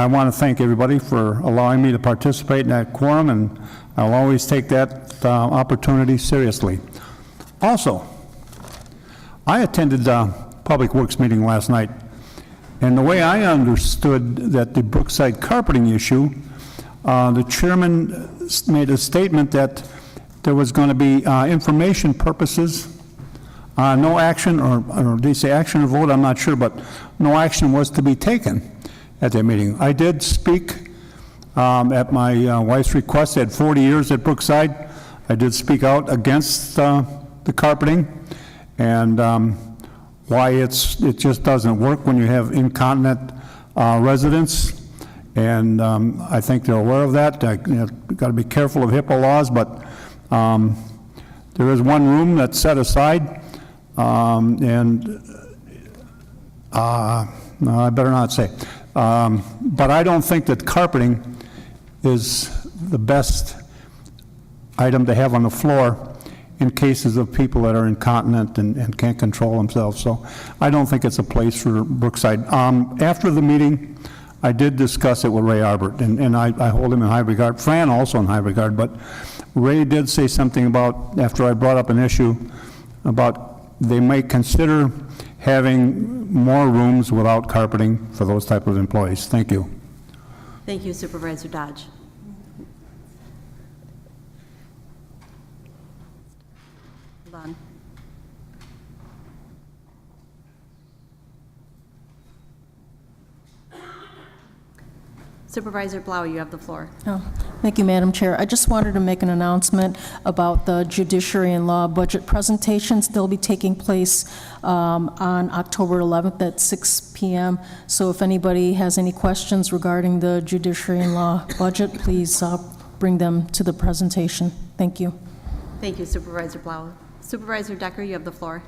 want to thank everybody for allowing me to participate in that quorum, and I'll always take that opportunity seriously. Also, I attended the Public Works meeting last night, and the way I understood that the Brookside carpeting issue, the chairman made a statement that there was going to be information purposes, no action, or did he say action or vote? I'm not sure, but no action was to be taken at that meeting. I did speak at my wife's request. I had 40 years at Brookside. I did speak out against the carpeting and why it just doesn't work when you have incontinent residents. And I think they're aware of that. Got to be careful of HIPAA laws, but there is one room that's set aside, no, I better not say. But I don't think that carpeting is the best item to have on the floor in cases of people that are incontinent and can't control themselves. So I don't think it's a place for Brookside. After the meeting, I did discuss it with Ray Arbert, and I hold him in high regard. Fran also in high regard, but Ray did say something about, after I brought up an issue, about they may consider having more rooms without carpeting for those type of employees. Thank you. Thank you, Supervisor Dodge. Hold on. Supervisor Blau, you have the floor. Oh, thank you, Madam Chair. I just wanted to make an announcement about the Judiciary and Law budget presentations. They'll be taking place on October 11th at 6 p.m. So if anybody has any questions regarding the Judiciary and Law budget, please bring them to the presentation. Thank you. Thank you, Supervisor Blau. Supervisor Decker, you have the floor.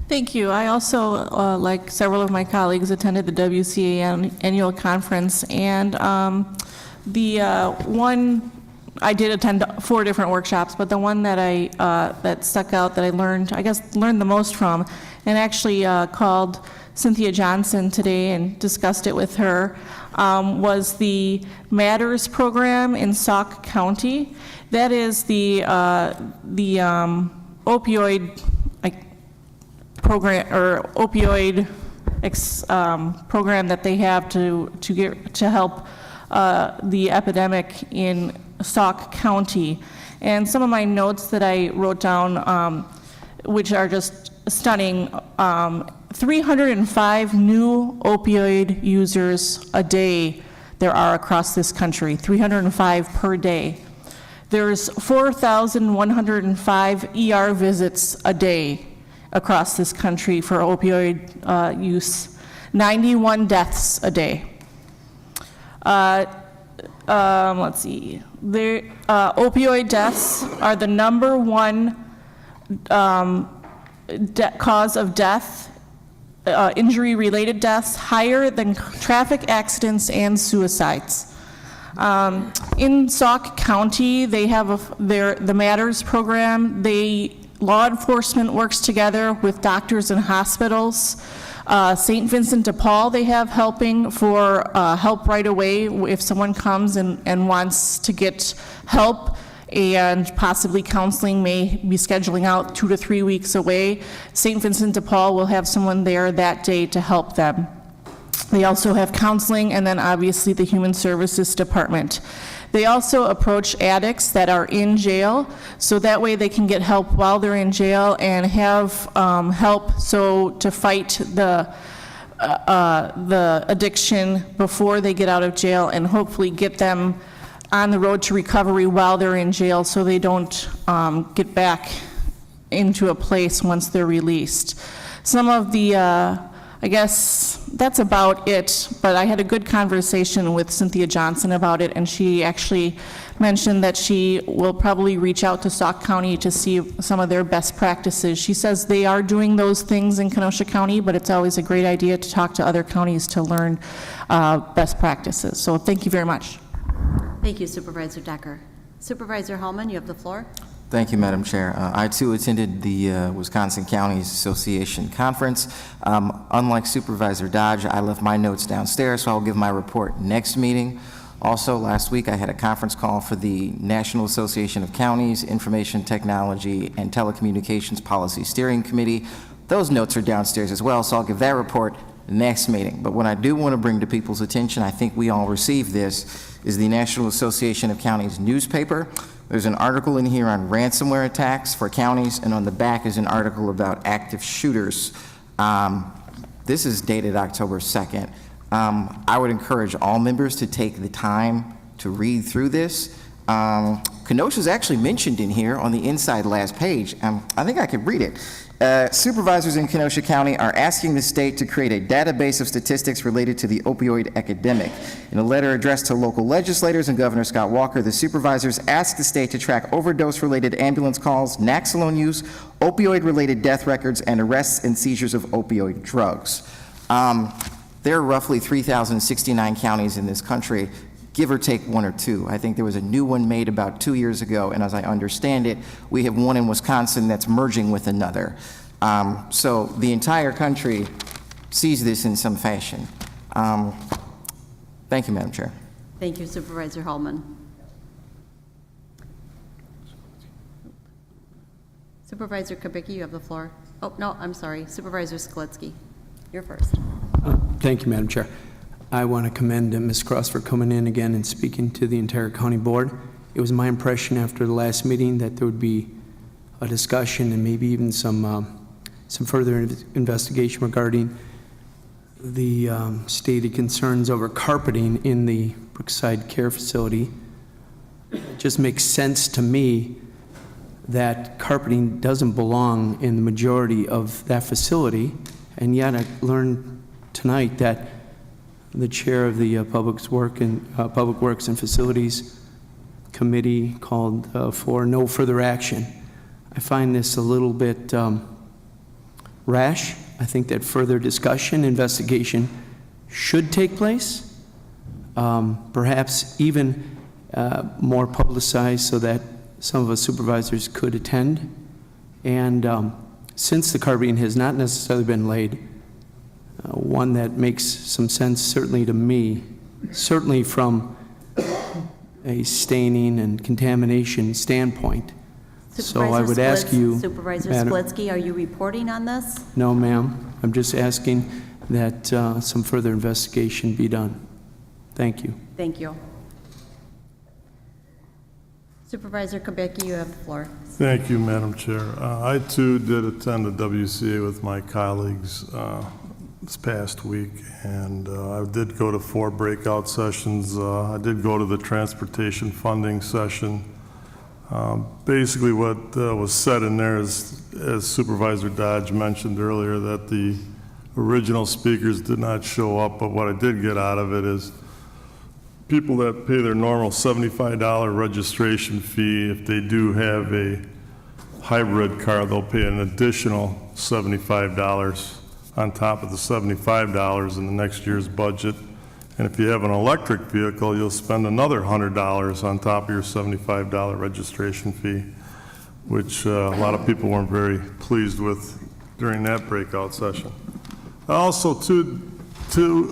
Thank you. I also, like several of my colleagues, attended the WCA annual conference, and I did attend 4 different workshops, but the one that that stuck out, that I learned the most from, and actually called Cynthia Johnson today and discussed it with her, was the Matters program in Sauk County. That is the opioid program, or opioid program that they have to help the epidemic in Sauk County. And some of my notes that I wrote down, which are just stunning, 305 new opioid users a day there are across this country, 305 per day. There's 4,105 ER visits a day across this country for opioid use, 91 deaths a day. Let's see, opioid deaths are the #1 cause of death, injury-related deaths, higher than traffic accidents and suicides. In Sauk County, they have the Matters program. Law enforcement works together with doctors and hospitals. St. Vincent de Paul, they have helping for help right away if someone comes and wants to get help, and possibly counseling may be scheduling out 2 to 3 weeks away. St. Vincent de Paul will have someone there that day to help them. They also have counseling, and then obviously the Human Services Department. They also approach addicts that are in jail, so that way they can get help while they're in jail and have help to fight the addiction before they get out of jail, and hopefully get them on the road to recovery while they're in jail, so they don't get back into a place once they're released. Some of the, I guess that's about it, but I had a good conversation with Cynthia Johnson about it, and she actually mentioned that she will probably reach out to Sauk County to see some of their best practices. She says they are doing those things in Kenosha County, but it's always a great idea to talk to other counties to learn best practices. So thank you very much. Thank you, Supervisor Decker. Supervisor Hellman, you have the floor. Thank you, Madam Chair. I too attended the Wisconsin Counties Association Conference. Unlike Supervisor Dodge, I left my notes downstairs, so I'll give my report next meeting. Also, last week I had a conference call for the National Association of Counties Information Technology and Telecommunications Policy Steering Committee. Those notes are downstairs as well, so I'll give that report next meeting. But what I do want to bring to people's attention, I think we all received this, is the National Association of Counties newspaper. There's an article in here on ransomware attacks for counties, and on the back is an article about active shooters. This is dated October 2nd. I would encourage all members to take the time to read through this. Kenosha is actually mentioned in here on the inside last page. I think I could read it. Supervisors in Kenosha County are asking the state to create a database of statistics related to the opioid epidemic. In a letter addressed to local legislators and Governor Scott Walker, the supervisors asked the state to track overdose-related ambulance calls, Naxalone use, opioid-related death records, and arrests and seizures of opioid drugs. There are roughly 3,069 counties in this country, give or take one or two. I think there was a new one made about 2 years ago, and as I understand it, we have one in Wisconsin that's merging with another. So the entire country sees this in some fashion. Thank you, Madam Chair. Thank you, Supervisor Hellman. Supervisor Kubicki, you have the floor. Oh, no, I'm sorry. Supervisor Skalitsky, you're first. Thank you, Madam Chair. I want to commend Ms. Cross for coming in again and speaking to the entire county board. It was my impression after the last meeting that there would be a discussion and maybe even some further investigation regarding the stated concerns over carpeting in the Brookside Care Facility. It just makes sense to me that carpeting doesn't belong in the majority of that facility, and yet I learned tonight that the chair of the Public Works and Facilities Committee called for no further action. I find this a little bit rash. I think that further discussion, investigation should take place, perhaps even more publicized so that some of us supervisors could attend. And since the carpeting has not necessarily been laid, one that makes some sense certainly to me, certainly from a staining and contamination standpoint. So I would ask you, Supervisor Skalitsky, are you reporting on this? No, ma'am. I'm just asking that some further investigation be done. Thank you. Thank you. Supervisor Kubicki, you have the floor. Thank you, Madam Chair. I too did attend the WCA with my colleagues this past week, and I did go to 4 breakout sessions. I did go to the transportation funding session. Basically what was said in there is, as Supervisor Dodge mentioned earlier, that the original speakers did not show up, but what I did get out of it is people that pay their normal $75 registration fee, if they do have a hybrid car, they'll pay an additional $75 on top of the $75 in the next year's budget. And if you have an electric vehicle, you'll spend another $100 on top of your $75 registration fee, which a lot of people weren't very pleased with during that breakout session. I also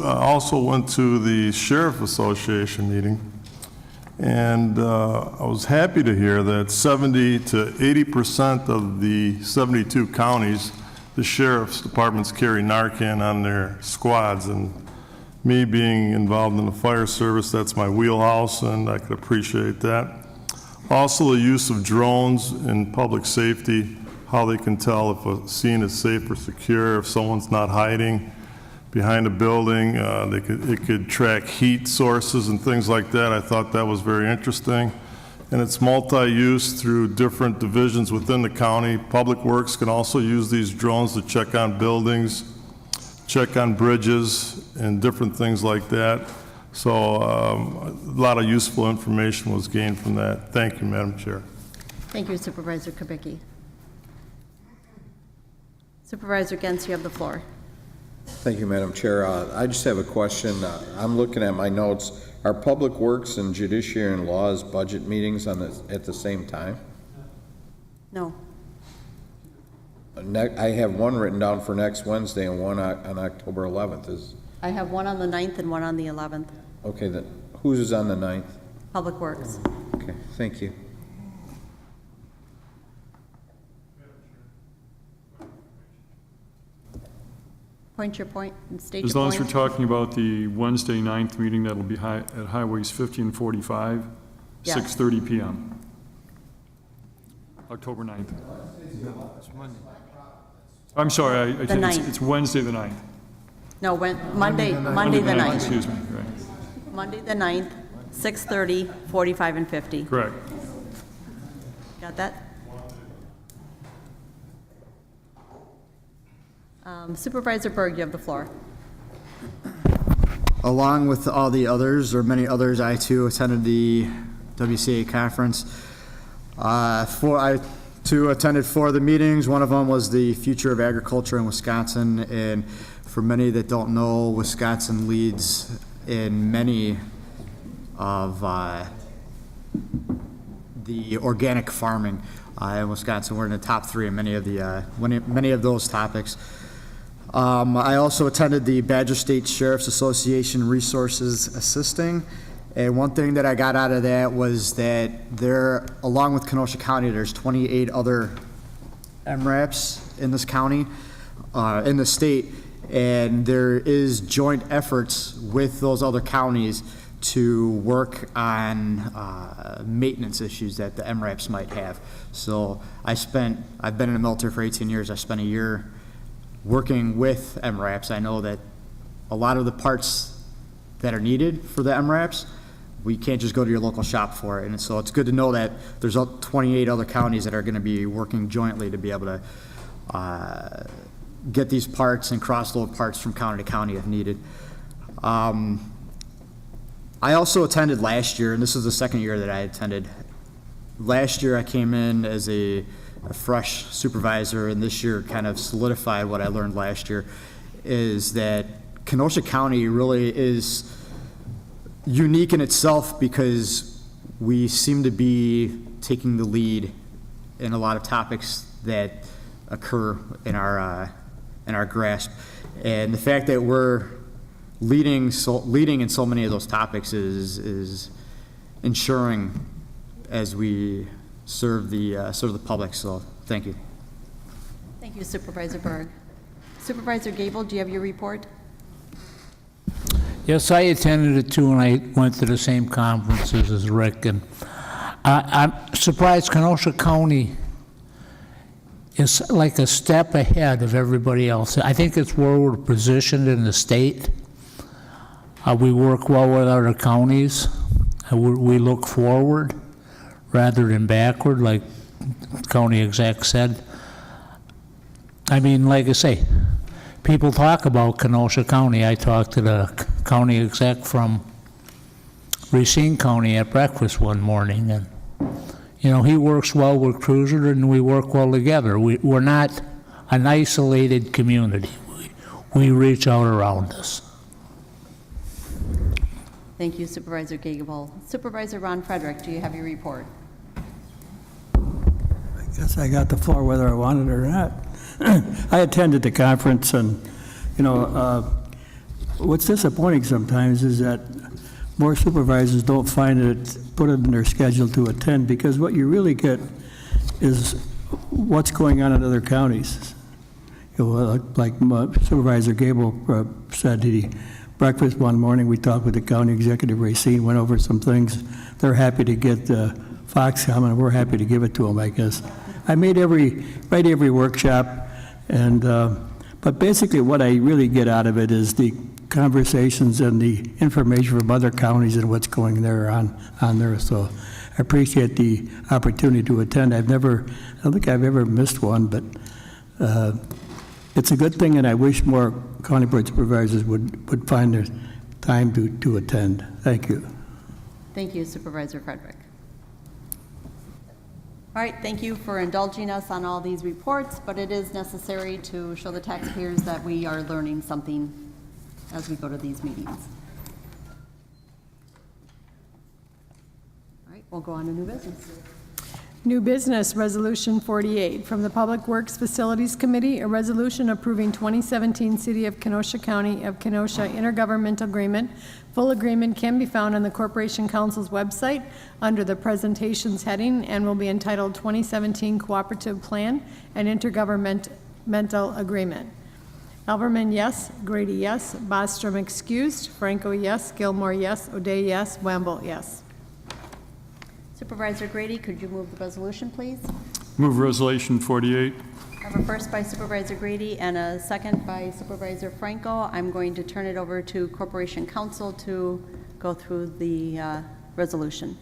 also went to the Sheriff Association meeting, and I was happy to hear that 70 to 80% of the 72 counties, the sheriff's departments carry Narcan on their squads, and Me being involved in the fire service, that's my wheelhouse, and I could appreciate that. Also, the use of drones in public safety, how they can tell if a scene is safe or secure, if someone's not hiding behind a building. It could track heat sources and things like that. I thought that was very interesting. And it's multi-use through different divisions within the county. Public Works can also use these drones to check on buildings, check on bridges, and different things like that. So a lot of useful information was gained from that. Thank you, Madam Chair. Thank you, Supervisor Kubicki. Supervisor Gens, you have the floor. Thank you, Madam Chair. I just have a question. I'm looking at my notes. Are Public Works and Judiciary and Laws budget meetings at the same time? No. I have one written down for next Wednesday and one on October 11th. I have one on the 9th and one on the 11th. Okay, whose is on the 9th? Public Works. Okay, thank you. Point your point and state your point. As long as you're talking about the Wednesday 9th meeting, that'll be at Highways 50 and 45, Yes. 6:30 PM. October 9th. I'm sorry, I think 9th. it's Wednesday the 9th. No, Monday the 9th. Excuse me, right. Monday the 9th, 6:30, 45, and 50. Correct. Got that? Supervisor Berg, you have the floor. Along with all the others, or many others, I too attended the WCA conference. I too attended 4 of the meetings. One of them was the future of agriculture in Wisconsin. And for many that don't know, Wisconsin leads in many of the organic farming in Wisconsin. We're in the top 3 in many of those topics. I also attended the Badger State Sheriff's Association Resources Assisting, and one thing that I got out of that was that there, along with Kenosha County, there's 28 other MRAPs in this county, in the state, and there is joint efforts with those other counties to work on maintenance issues that the MRAPs might have. So I've been in the military for 18 years. I spent a year working with MRAPs. I know that a lot of the parts that are needed for the MRAPs, we can't just go to your local shop for it. And so it's good to know that there's 28 other counties that are going to be working jointly to be able to get these parts and cross-load parts from county to county if needed. I also attended last year, and this is the second year that I attended. Last year I came in as a fresh supervisor, and this year kind of solidified what I learned last year, is that Kenosha County really is unique in itself because we seem to be taking the lead in a lot of topics that occur in our grasp. And the fact that we're leading in so many of those topics is ensuring as we serve the public. So thank you. Thank you, Supervisor Berg. Supervisor Gable, do you have your report? Yes, I attended it too, and I went to the same conferences as Rick. And I'm surprised Kenosha County is like a step ahead of everybody else. I think it's where we're positioned in the state. We work well with other counties. We look forward rather than backward, like county exec said. I mean, like I say, people talk about Kenosha County. I talked to the county exec from Racine County at breakfast one morning, and he works well with Cruiser, and we work well together. We're not an isolated community. We reach out around us. Thank you, Supervisor Gable. Supervisor Ron Frederick, do you have your report? I guess I got the floor whether I wanted it or not. I attended the conference, and what's disappointing sometimes is that more supervisors don't put it in their schedule to attend, because what you really get is what's going on in other counties. Like Supervisor Gable said, he breakfast one morning, we talked with the county executive, Racine, went over some things. They're happy to get Foxcom, and we're happy to give it to them, I guess. I made every workshop, and but basically what I really get out of it is the conversations and the information from other counties and what's going there on there. So I appreciate the opportunity to attend. I don't think I've ever missed one, but it's a good thing, and I wish more county board supervisors would find their time to attend. Thank you. Thank you, Supervisor Frederick. All right, thank you for indulging us on all these reports, but it is necessary to show the taxpayers that we are learning something as we go to these meetings. All right, we'll go on to new business. New business, Resolution 48, from the Public Works Facilities Committee, a resolution approving 2017 City of Kenosha County of Kenosha Intergovernmental Agreement. Full agreement can be found on the Corporation Council's website under the Presentations heading and will be entitled 2017 Cooperative Plan and Intergovernmental Agreement. Elverman, yes. Grady, yes. Bostrom, excused. Franco, yes. Gilmore, yes. O'Day, yes. Wamble, yes. Supervisor Grady, could you move the resolution, please? Move Resolution 48. I have a first by Supervisor Grady and a second by Supervisor Franco. I'm going to turn it over to Corporation Counsel to go through the resolution.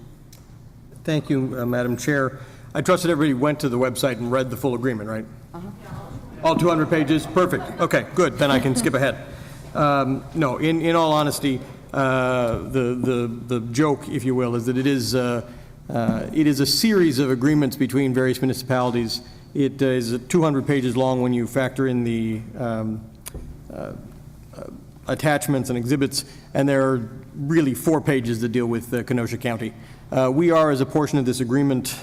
Thank you, Madam Chair. I trust that everybody went to the website and read the full agreement, right? All 200 pages? Perfect. Okay, good. Then I can skip ahead. No, in all honesty, the joke, if you will, is that it is a series of agreements between various municipalities. It is 200 pages long when you factor in the attachments and exhibits, and there are really 4 pages that deal with Kenosha County. We are, as a portion of this agreement,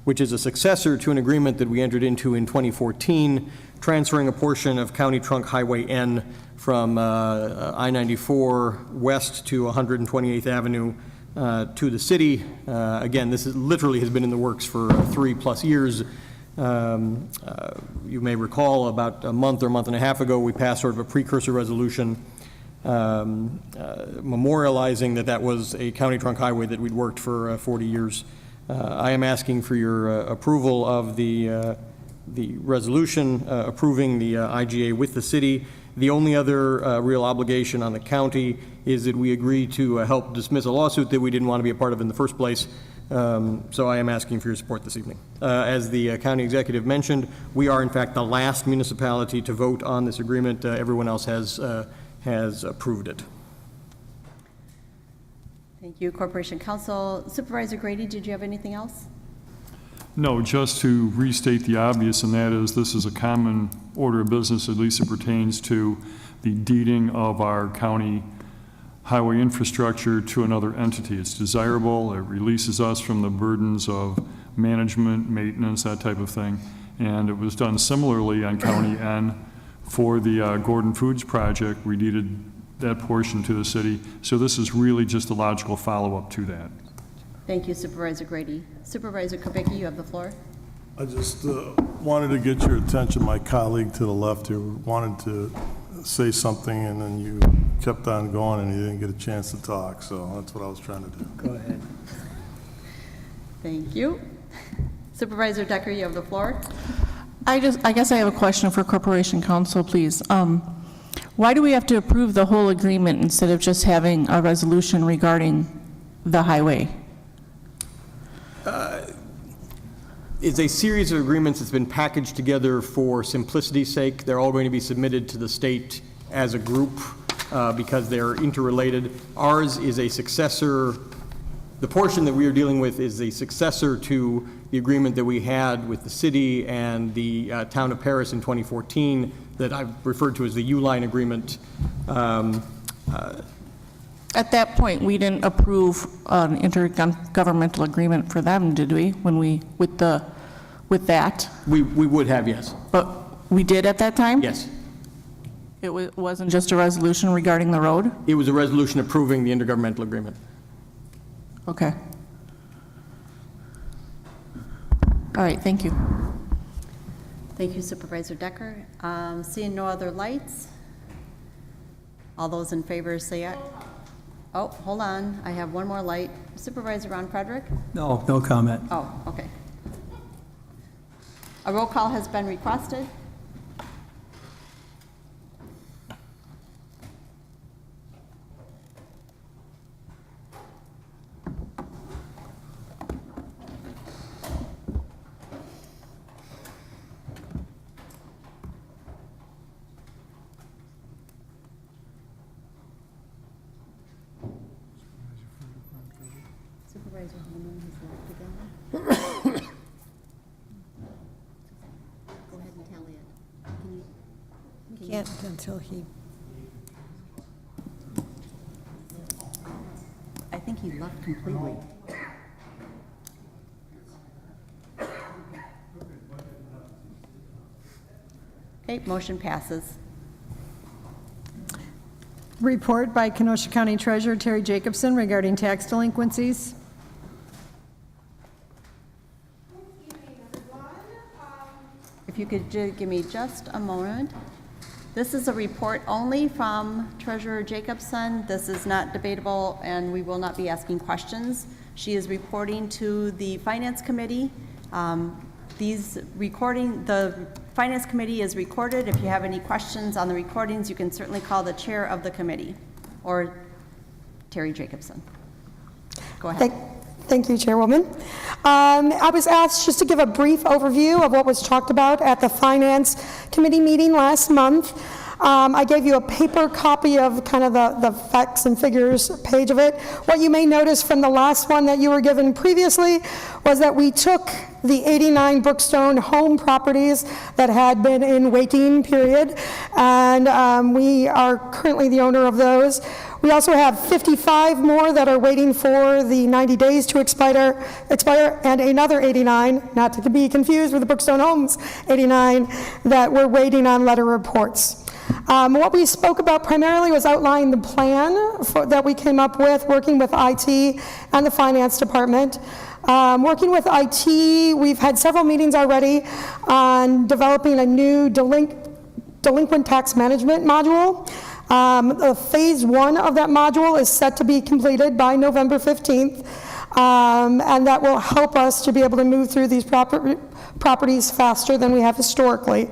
which is a successor to an agreement that we entered into in 2014, transferring a portion of County Trunk Highway N from I-94 west to 128th Avenue to the city. Again, this literally has been in the works for 3+ years. You may recall about a month and a half ago, we passed sort of a precursor resolution memorializing that was a county trunk highway that we'd worked for 40 years. I am asking for your approval of the resolution approving the IGA with the city. The only other real obligation on the county is that we agree to help dismiss a lawsuit that we didn't want to be a part of in the first place. So I am asking for your support this evening. As the county executive mentioned, we are in fact the last municipality to vote on this agreement. Everyone else has approved it. Thank you, Corporation Counsel. Supervisor Grady, did you have anything else? No, just to restate the obvious, and that is this is a common order of business, at least it pertains to the deeding of our county highway infrastructure to another entity. It's desirable. It releases us from the burdens of management, maintenance, that type of thing. And it was done similarly on County N for the Gordon Foods project. We deeded that portion to the city. So this is really just a logical follow-up to that. Thank you, Supervisor Grady. Supervisor Kubicki, you have the floor. I just wanted to get your attention. My colleague to the left here wanted to say something, and then you kept on going, and you didn't get a chance to talk. So that's what I was trying to do. Go ahead. Thank you. Supervisor Decker, you have the floor. I guess I have a question for Corporation Counsel, please. Why do we have to approve the whole agreement instead of just having a resolution regarding the highway? It's a series of agreements that's been packaged together for simplicity's sake. They're all going to be submitted to the state as a group because they're interrelated. Ours is a successor. The portion that we are dealing with is a successor to the agreement that we had with the city and the town of Paris in 2014 that I've referred to as the U-line agreement. At that point, we didn't approve an intergovernmental agreement for them, did we? When we with that? We would have, yes. But we did at that time? Yes. It wasn't just a resolution regarding the road? It was a resolution approving the intergovernmental agreement. Okay. All right, thank you. Thank you, Supervisor Decker. Seeing no other lights, All those in favor say aye. Oh, hold on, I have one more light. Supervisor Ron Frederick? No, no comment. Oh, okay. A roll call has been requested. Supervisor Holman has left again. Go ahead and tally it. We can't until he... I think he left completely. Okay, motion passes. Report by Kenosha County Treasurer Terry Jacobson regarding tax delinquencies. If you could give me just a moment. This is a report only from Treasurer Jacobson. This is not debatable, and we will not be asking questions. She is reporting to the Finance Committee. The Finance Committee is recorded. If you have any questions on the recordings, you can certainly call the chair of the committee, or Terry Jacobson. Go ahead. Thank you, Chairwoman. I was asked just to give a brief overview of what was talked about at the Finance Committee meeting last month. I gave you a paper copy of kind of the facts and figures page of it. What you may notice from the last one that you were given previously was that we took the 89 Brookstone home properties that had been in waiting period, and we are currently the owner of those. We also have 55 more that are waiting for the 90 days to expire, and another 89, not to be confused with the Brookstone Homes 89, that we're waiting on letter reports. What we spoke about primarily was outlining the plan that we came up with, working with IT and the Finance Department. Working with IT, we've had several meetings already on developing a new delinquent tax management module. Phase 1 of that module is set to be completed by November 15th, and that will help us to be able to move through these properties faster than we have historically.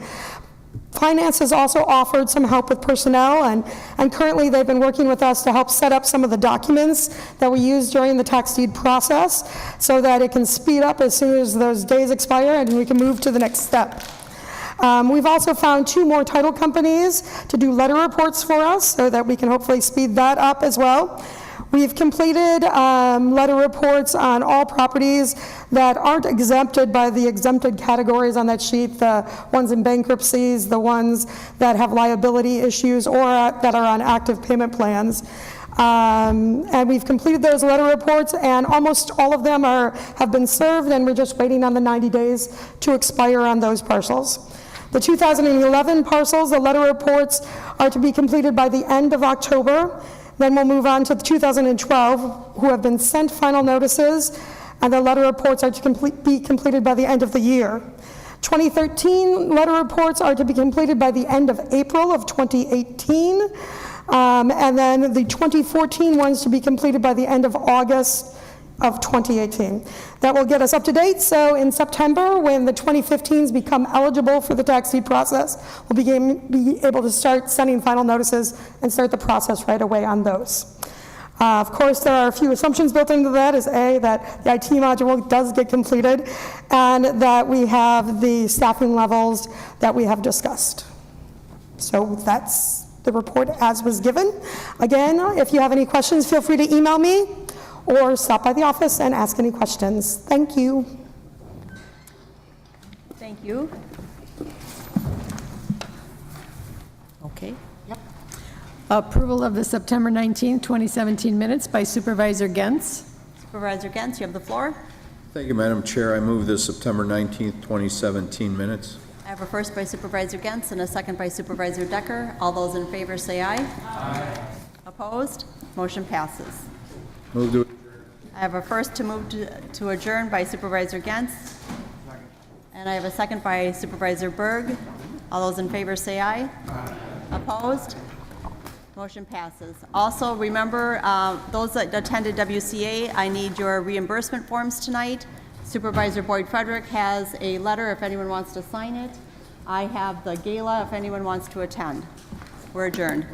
Finance has also offered some help with personnel, and currently they've been working with us to help set up some of the documents that we use during the tax deed process so that it can speed up as soon as those days expire and we can move to the next step. We've also found 2 more title companies to do letter reports for us so that we can hopefully speed that up as well. We've completed letter reports on all properties that aren't exempted by the exempted categories on that sheet, the ones in bankruptcies, the ones that have liability issues, or that are on active payment plans. And we've completed those letter reports, and almost all of them have been served, and we're just waiting on the 90 days to expire on those parcels. The 2011 parcels, the letter reports are to be completed by the end of October. Then we'll move on to the 2012, who have been sent final notices, and the letter reports are to be completed by the end of the year. 2013 letter reports are to be completed by the end of April of 2018, and then the 2014 ones to be completed by the end of August of 2018. That will get us up to date, so in September, when the 2015s become eligible for the tax deed process, we'll be able to start sending final notices and start the process right away on those. Of course, there are a few assumptions built into that, is A, that the IT module does get completed, and that we have the staffing levels that we have discussed. So that's the report as was given. Again, if you have any questions, feel free to email me or stop by the office and ask any questions. Thank you. Thank you. Okay. Yep. Approval of the September 19, 2017 minutes by Supervisor Gens. Supervisor Gens, you have the floor. Thank you, Madam Chair. I move the September 19th, 2017 minutes. I have a first by Supervisor Gens and a second by Supervisor Decker. All those in favor say aye. Aye. Opposed? Motion passes. Move to I have a first to move to adjourn by Supervisor Gens. And I have a second by Supervisor Berg. All those in favor say aye. Aye. Opposed? Motion passes. Also, remember, those that attended WCA, I need your reimbursement forms tonight. Supervisor Boyd Frederick has a letter if anyone wants to sign it. I have the gala if anyone wants to attend. We're adjourned.